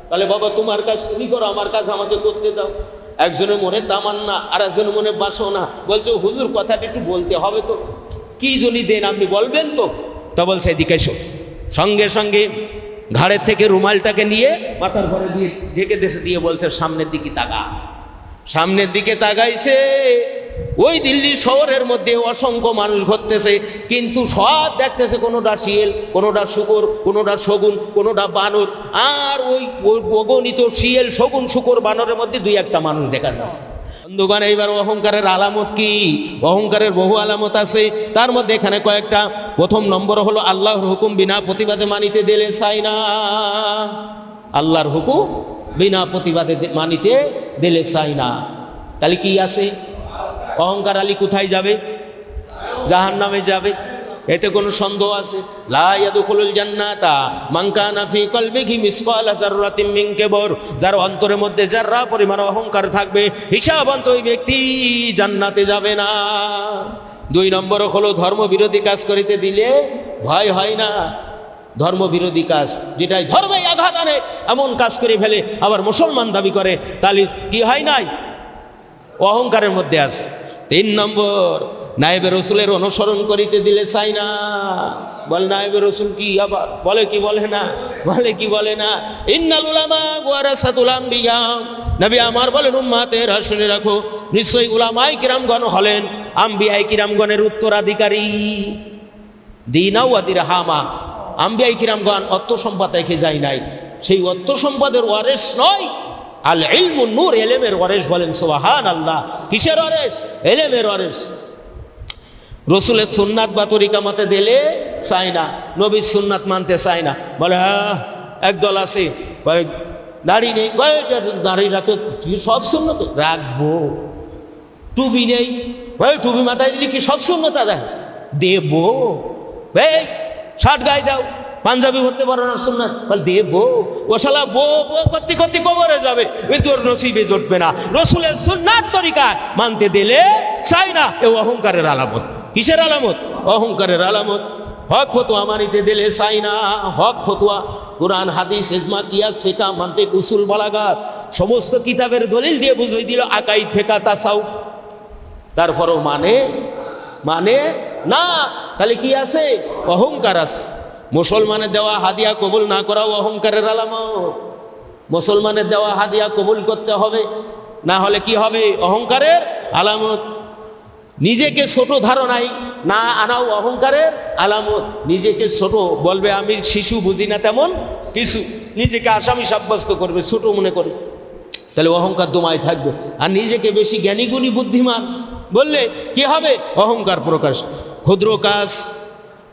তাহলে বাবা তোমার কাজ তুমি করো, আমার কাজ আমাকে করতে দাও। একজনের মনে তামান্না, আর একজনের মনে বাসনা। বলছে হুজুর কথাটা একটু বলতে হবে তো, কি জনি দেন আপনি বলবেন তো? তা বলছে এদিকে এসো। সঙ্গে সঙ্গে ঘাড়ের থেকে রুমালটাকে নিয়ে মাথার ঘরে দিয়ে ঢেকে দেশে দিয়ে বলছে সামনের দিকে তাকা। সামনের দিকে তাকাইছে, ওই দিল্লি শহরের মধ্যে অসংখ্য মানুষ ঘুরতেছে, কিন্তু সব দেখতেছে কোনোটা শিয়াল, কোনোটা শুকর, কোনোটা শগুন, কোনোটা বানর। আর ওই অগণিত শিয়াল, শগুন, শুকর, বানরের মধ্যে দুই একটা মানুষ দেখা যাচ্ছে। বন্ধুগণ, এইবার অহংকারের আলামত কি? অহংকারের বহু আলামত আছে, তার মধ্যে এখানে কয়েকটা। প্রথম নম্বর হলো আল্লাহর হুকুম বিনা প্রতিবাদে মানিতে দিলে চাই না। আল্লাহর হুকুম বিনা প্রতিবাদে মানিতে দিলে চাই না। তাহলে কি আছে? অহংকার আলী কোথায় যাবে? জাহান্নামে যাবে, এতে কোনো সন্দেহ আছে? লা ইয়াদখুলুল জান্নাতা মান কানা ফি কলবিহি মিসকালা যাররাতিন মিন কিবর, যার অন্তরের মধ্যে যাররা পরিমাণ অহংকার থাকবে, হিসাবন্ত ওই ব্যক্তি জান্নাতে যাবে না। দুই নম্বর হলো ধর্মবিরোধী কাজ করিতে দিলে ভয় হয় না। ধর্মবিরোধী কাজ, যেটাই ধর্মে আঘাত আনে, এমন কাজ করে ফেলে, আবার মুসলমান দাবি করে, তাহলে কি হয় নাই? অহংকারের মধ্যে আছে। তিন নম্বর, নায়েবে রসুলের অনুসরণ করিতে দিলে চাই না। বল নায়েবে রসুল কি? আবার বলে কি বলে না? বলে কি বলে না? ইন্নাল উলামা ওয়ারাসাতুল আমবিয়া, নবী আমার বলেন উম্মতেরা শুনে রাখো, নিশ্চয়ই উলামায়ে কিরামগণ হলেন আম্বিয়ায়ে কিরামগণের উত্তরাধিকারী। দিনা ওয়া দিরহামা, আম্বিয়ায়ে কিরামগণ অর্থ সম্পদ রেখে যায় নাই, সেই অর্থ সম্পদের ওয়ারিস নয়। আল ইলমু নূর, এলেমের ওয়ারিস। বলেন সুবহানাল্লাহ। কিসের ওয়ারিস? এলেমের ওয়ারিস। রসুলের সুন্নাত বা তরিকা মতে দিলে চাই না, নবীর সুন্নাত মানতে চায় না। বলে হ্যাঁ একদল আছে দাড়ি নেই, দাড়ি রাখে, সব সুন্নত রাখবো। টুপি নেই, টুপি মাথায় দিলে কি সব সুন্নত দেয়? দেবো। এই শার্ট গায়ে দাও, পাঞ্জাবি হতে পারো না সুন্নাত, বল দেবো। ও শালা বো বো করতে করতে কবরে যাবে, কিন্তু ওর নসিবে জুটবে না। রসুলের সুন্নাত তরিকা মানতে দিলে চাই না, এ অহংকারের আলামত। কিসের আলামত? অহংকারের আলামত। হক ফতোয়া মানিতে দিলে চাই না। হক ফতোয়া, কুরআন, হাদিস, ইজমা, কিয়াস, ফিকহ, মানতিক, উসুল, বালাগাত, সমস্ত কিতাবের দলিল দিয়ে বুঝিয়ে দিল আকাইদ, ফিকহ, তাসাউফ, তারপরও মানে না। তাহলে কি আছে? অহংকার আছে। মুসলমানের দেওয়া হাদিয়া কবুল না করাও অহংকারের আলামত। মুসলমানের দেওয়া হাদিয়া কবুল করতে হবে, না হলে কি হবে? অহংকারের আলামত। নিজেকে ছোট ধারণায় না আনাও অহংকারের আলামত। নিজেকে ছোট বলবে, আমি শিশু, বুঝি না তেমন কিছু, নিজেকে আসামি সাব্যস্ত করবে, ছোট মনে করবে, তাহলে অহংকার দমায় থাকবে। আর নিজেকে বেশি জ্ঞানী গুণী বুদ্ধিমান বললে কি হবে? অহংকার প্রকাশ। ক্ষুদ্র কাজ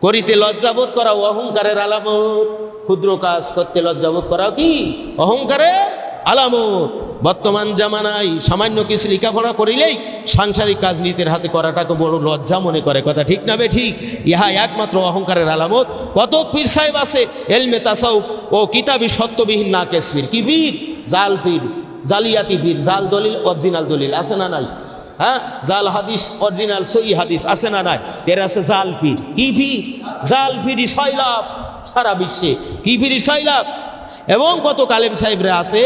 করিতে লজ্জাবোধ করাও অহংকারের আলামত। ক্ষুদ্র কাজ করতে লজ্জাবোধ করাও কি? অহংকারের আলামত। বর্তমান জামানায় সামান্য কিছু লেখাপড়া করিলেই সাংসারিক কাজ নিজের হাতে করাটাকে বড় লজ্জা মনে করে, কথা ঠিক না বে ঠিক? ইহা একমাত্র অহংকারের আলামত। কত পীর সাহেব আছে এলমে তাসাউফ ও কিতাবি সত্যবিহীন না কেস পীর। কি পীর? জাল পীর, জালিয়াতি পীর, জাল দলিল, অরিজিনাল দলিল আছে না নাই? হ্যাঁ, জাল হাদিস অরিজিনাল সহি হাদিস আছে না নাই? এর আছে জাল পীর। কি পীর? জাল পীরই সয়লাভ সারা বিশ্বে। কি পীরই সয়লাভ। এবং কত কালেম সাহেবরা আছে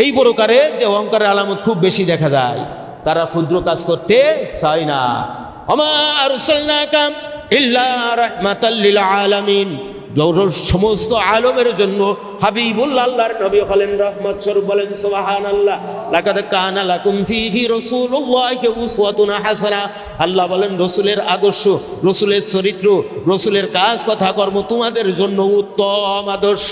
এই প্রকারে যে অহংকারের আলামত খুব বেশি দেখা যায়, তারা ক্ষুদ্র কাজ করতে চায় না। ওমা আরসালনাকা ইল্লা রাহমাতাল লিল আলামিন, সমস্ত আলমের জন্য হাবিবুল্লাহ আল্লাহর নবী হলেন রহমত স্বরূপ। বলেন সুবহানাল্লাহ। লাকাদ কানা লাকুম ফীহি রাসূলুল্লাহি উসওয়াতুন হাসানাহ। আল্লাহ বলেন রসুলের আদর্শ, রসুলের চরিত্র, রসুলের কাজ কথা কর্ম তোমাদের জন্য উত্তম আদর্শ।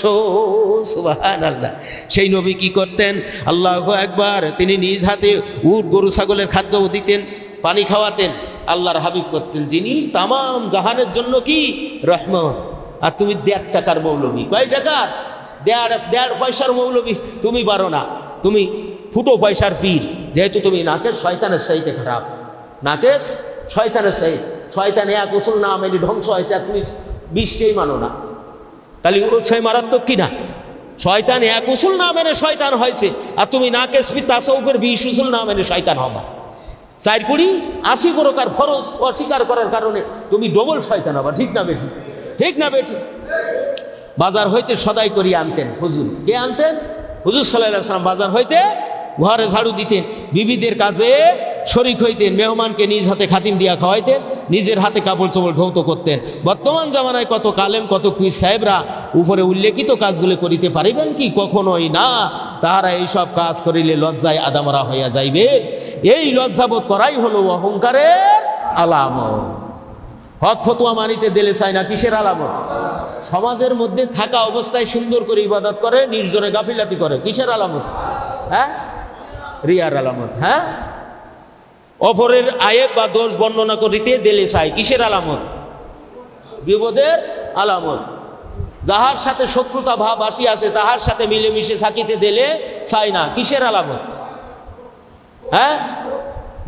সুবহানাল্লাহ। সেই নবী কি করতেন? আল্লাহু আকবার। তিনি নিজ হাতে উট গরু ছাগলের খাদ্য দিতেন, পানি খাওয়াতেন। আল্লাহর হাবিব করতেন, যিনি তামাম জাহানের জন্য কি রহমত। আর তুমি 1.5 টাকার মৌলবী। কয় টাকার? 1.5 পয়সার মৌলবী তুমি পারো না। তুমি ফুটো পয়সার পীর, যেহেতু তুমি নাকেশ শয়তানের চাইতে খারাপ। নাকেশ শয়তানের চাইতে, শয়তান এক উসুল না মেনে ধ্বংস হয়েছে, আর তুমি 20কেই মানো না। তাহলে সেই মারাত্মক কিনা? শয়তান এক উসুল না মেনে শয়তান হয়েছে, আর তুমি নাকেশ পীর তাসাউফের 20 উসুল না মেনে শয়তান হবা। 4 কোটি 80 প্রকার ফরজ অস্বীকার করার কারণে তুমি ডবল শয়তান হবা। ঠিক না বেঠি? ঠিক না বেঠি? বাজার হইতে সদাই করিয়ে আনতেন হুজুর। কে আনতেন? হুজুর সাল্লাল্লাহু আলাইহি ওয়াসাল্লাম বাজার হইতে ঘরে ঝাড়ু দিতেন, বিবিদের কাজে শরিক হইতেন, মেহমানকে নিজ হাতে খাতিম দিয়া খাওয়াইতেন, নিজের হাতে কাপড় চোপড় ধৌত করতেন। বর্তমান জামানায় কত কালেম কত পীর সাহেবরা উপরে উল্লেখিত কাজগুলো করিতে পারিবেন কি? কখনোই না। তাহারা এইসব কাজ করিলে লজ্জায় আদামরা হইয়া যাইবে। এই লজ্জাবোধ করাই হলো অহংকারের আলামত। হক ফতোয়া মানিতে দিলে চায় না, কিসের আলামত? সমাজের মধ্যে থাকা অবস্থায় সুন্দর করে ইবাদত করে, নির্জনে গাফিলাতি করে, কিসের আলামত? হ্যাঁ, রিয়ার আলামত। হ্যাঁ, অপরের আয়েব বা দোষ বর্ণনা করিতে দিলে চায়, কিসের আলামত? বিপদের আলামত। যাহার সাথে শত্রুতা ভাব আসি আছে তাহার সাথে মিলেমিশে থাকিতে দিলে চায় না, কিসের আলামত? হ্যাঁ,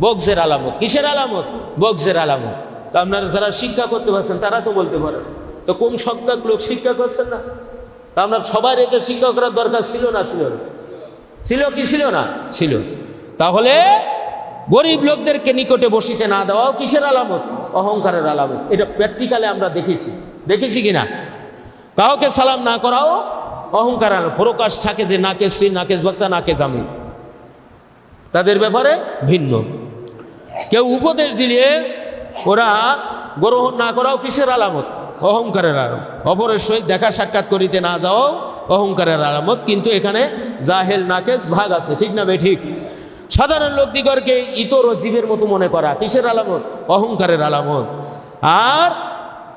বগজের আলামত। কিসের আলামত? বগজের আলামত। তো আপনারা যারা শিক্ষা করতে পারছেন তারা তো বলতে পারেন, তো কোন সংখ্যক লোক শিক্ষা করছেন না? তা আপনার সবার এটা শিক্ষা করার দরকার ছিল না? ছিল না? ছিল কি ছিল না? ছিল। তাহলে গরিব লোকদেরকে নিকটে বসিতে না দেওয়াও কিসের আলামত? অহংকারের আলামত। এটা প্র্যাকটিক্যালে আমরা দেখেছি কিনা? কাউকে সালাম না করাও অহংকার আলামত। প্রকাশ থাকে যে নাকেশ পীর, নাকেশ বক্তা, নাকেশ আমির, তাদের ব্যাপারে ভিন্ন। কেউ উপদেশ দিলে ওরা গ্রহণ না করাও কিসের আলামত? অহংকারের আলামত। অপরের সহিত দেখা সাক্ষাৎ করিতে না যাওয়াও অহংকারের আলামত। কিন্তু এখানে জাহেল নাকেশ ভাগ আছে, ঠিক না বেঠিক? সাধারণ লোকদিগরকে ইতর ও জীবের মতো মনে করা কিসের আলামত? অহংকারের আলামত। আর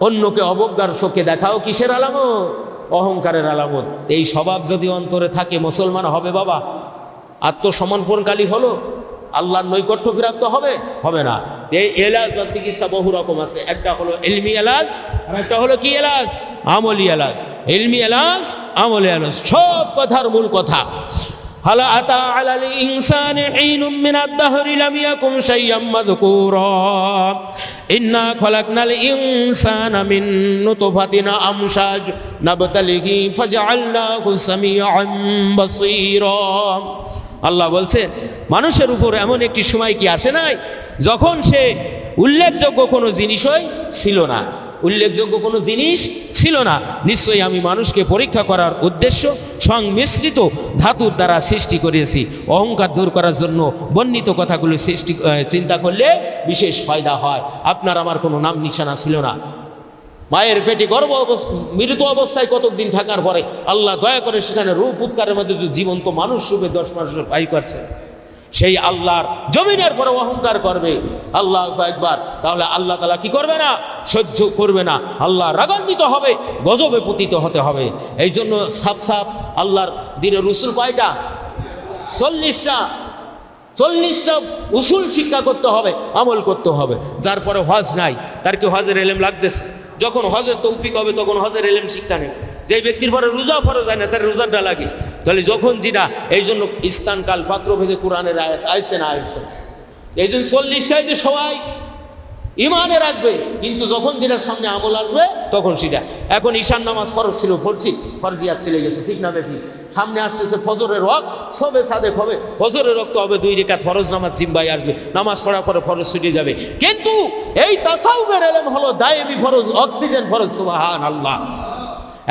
অন্যকে অবজ্ঞার চোখে দেখাও কিসের আলামত? অহংকারের আলামত। এই স্বভাব যদি অন্তরে থাকে মুসলমান হবে বাবা? আত্মসমর্পণকালী হলো? আল্লাহর নৈকট্য প্রাপ্ত হবে? হবে না। এই এলাজ বা চিকিৎসা বহু রকম আছে। একটা হলো ইলমি এলাজ, আর একটা হলো কি এলাজ? আমলি এলাজ। ইলমি এলাজ, আমলি এলাজ, সব কথার মূল কথা। হাল আতা আলাল ইনসানি হিনুম মিনাদ দাহরি লাম ইয়াকুন শাইয়্যাম মাযকুরা ইন্না খলাকনাল ইনসানা মিন নুতফাতিন আমশাজ নাবতালিহি ফাজআলনাহু সামিআন বাসীরা। আল্লাহ বলছেন মানুষের উপর এমন একটি সময় কি আসে নাই যখন সে উল্লেখযোগ্য কোনো জিনিসই ছিল না, উল্লেখযোগ্য কোনো জিনিস ছিল না। নিশ্চয়ই আমি মানুষকে পরীক্ষা করার উদ্দেশ্য সংমিশ্রিত ধাতুর দ্বারা সৃষ্টি করেছি। অহংকার দূর করার জন্য বর্ণিত কথাগুলো চিন্তা করলে বিশেষ ফায়দা হয়। আপনার আমার কোনো নাম নিশানা ছিল না। মায়ের পেটে মৃত অবস্থায় কতদিন থাকার পরে আল্লাহ দয়া করে সেখানে রূপ উৎকারের মধ্যে জীবন্ত মানুষ রূপে 10 মাস পাই করছে। সেই আল্লাহর জমিনের পরে অহংকার করবে আল্লাহ একবার, তাহলে আল্লাহ তাআলা কি করবে না? সহ্য করবে না। আল্লাহ রাগান্বিত হবে, গজবে পতিত হতে হবে। এই জন্য সাফ সাফ আল্লাহর দিনের রসুল কয়টা? 40টা উসুল শিক্ষা করতে হবে, আমল করতে হবে। যার পরে হজ নাই, তার কি হজের এলেম লাগতেছে? যখন হজের তৌফিক হবে তখন হজের এলেম শিক্ষা নেই। যে ব্যক্তির পরে রোজা ফরজ হয় না তার রোজাটা লাগে। তাহলে যখন যেটা, এই জন্য স্থানকাল পাত্রভেদে কোরআনের আয়াত আইছে না আইছে, এই জন্য 40টায় যে সবাই ইমানে রাখবে, কিন্তু যখন যেটার সামনে আমল আসবে তখন সেটা। এখন ঈশান নামাজ ফরজ ছিল, ফরজিয়াত চলে গেছে, ঠিক না বেঠিক? সামনে আসতেছে ফজরের ওয়াক্ত, সবে সাদেক হবে, ফজরের রক্ত হবে, 2 রাকাত ফরজ নামাজ জিম্বাই আসবে, নামাজ পড়ার পরে ফরজ ছুটে যাবে। কিন্তু এই তাসাউফের ইলম হলো দায়েমি ফরজ, অক্সিজেন ফরজ। সুবহানাল্লাহ।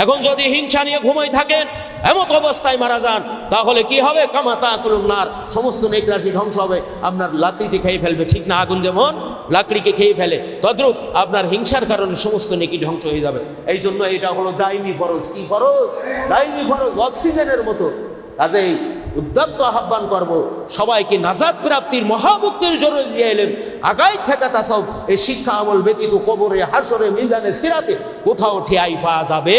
এখন যদি হিংসা নিয়ে ঘুমাই থাকেন, এমত অবস্থায় মারা যান, তাহলে কি হবে? কামা তাকুলুন নার, সমস্ত নেক রাশি ধ্বংস হবে, আপনার লাকড়িতে খেয়ে ফেলবে। ঠিক না? আগুন যেমন লাকড়িকে খেয়ে ফেলে, তদ্রূপ আপনার হিংসার কারণে সমস্ত নেকি ধ্বংস হয়ে যাবে। এই জন্য এটা হলো দায়মি ফরজ। কি ফরজ? দায়মি ফরজ, অক্সিজেনের মতো। কাজেই উদ্যত্ত আহ্বান করব সবাইকে নাজাত প্রাপ্তির মহামুক্তির জন্য দিয়ে এলেন আগাই থেকে তাসাউফ। এই শিক্ষা আমল ব্যতীত কবরে, হাসরে, মিজানে, সিরাতে কোথাও ঠেয়াই পাওয়া যাবে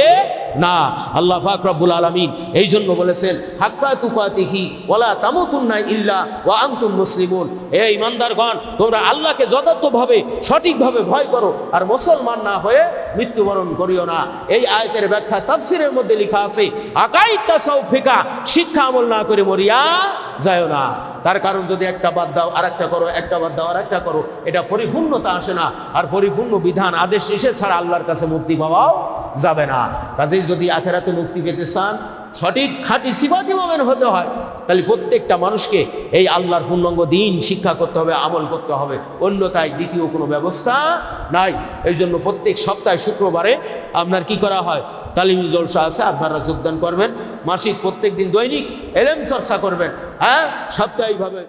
না। আল্লাহ পাক রব্বুল আলামিন এই জন্য বলেছেন, হাক্কা তুকাতিহি ওয়ালা তামুতুন্না ইল্লা ওয়া আনতুম মুসলিমুন। এই ইমানদারগণ, তোমরা আল্লাহকে যথার্থভাবে সঠিকভাবে ভয় করো, আর মুসলমান না হয়ে মৃত্যুবরণ করিও না। এই আয়াতের ব্যাখ্যা তাফসিরের মধ্যে লেখা আছে, আকাইদ তাসাউফ ফিকা, শিক্ষা আমল না করে মরিয়া যায় না। তার কারণ যদি একটা বাদ দাও আর একটা করো, একটা বাদ দাও আর একটা করো, এটা পরিপূর্ণতা আসে না। আর পরিপূর্ণ বিধান, আদেশ নিষেধ ছাড়া আল্লাহর কাছে মুক্তি পাওয়াও যাবে না। কাজেই যদি আখিরাতে মুক্তি পেতে চান, সঠিক খাঁটি সিফাতি মুমিন হতে হয়, তাহলে প্রত্যেকটা মানুষকে এই আল্লাহর পূর্ণাঙ্গ দিন শিক্ষা করতে হবে, আমল করতে হবে। অন্যথায় দ্বিতীয় কোনো ব্যবস্থা নাই। এই জন্য প্রত্যেক সপ্তাহে শুক্রবারে আপনার কি করা হয়? তালিমি জলসা আছে, আপনারা যোগদান করবেন। মাসিক প্রত্যেক দিন দৈনিক এলেম চর্চা করবেন, হ্যাঁ, সাপ্তাহিকভাবে।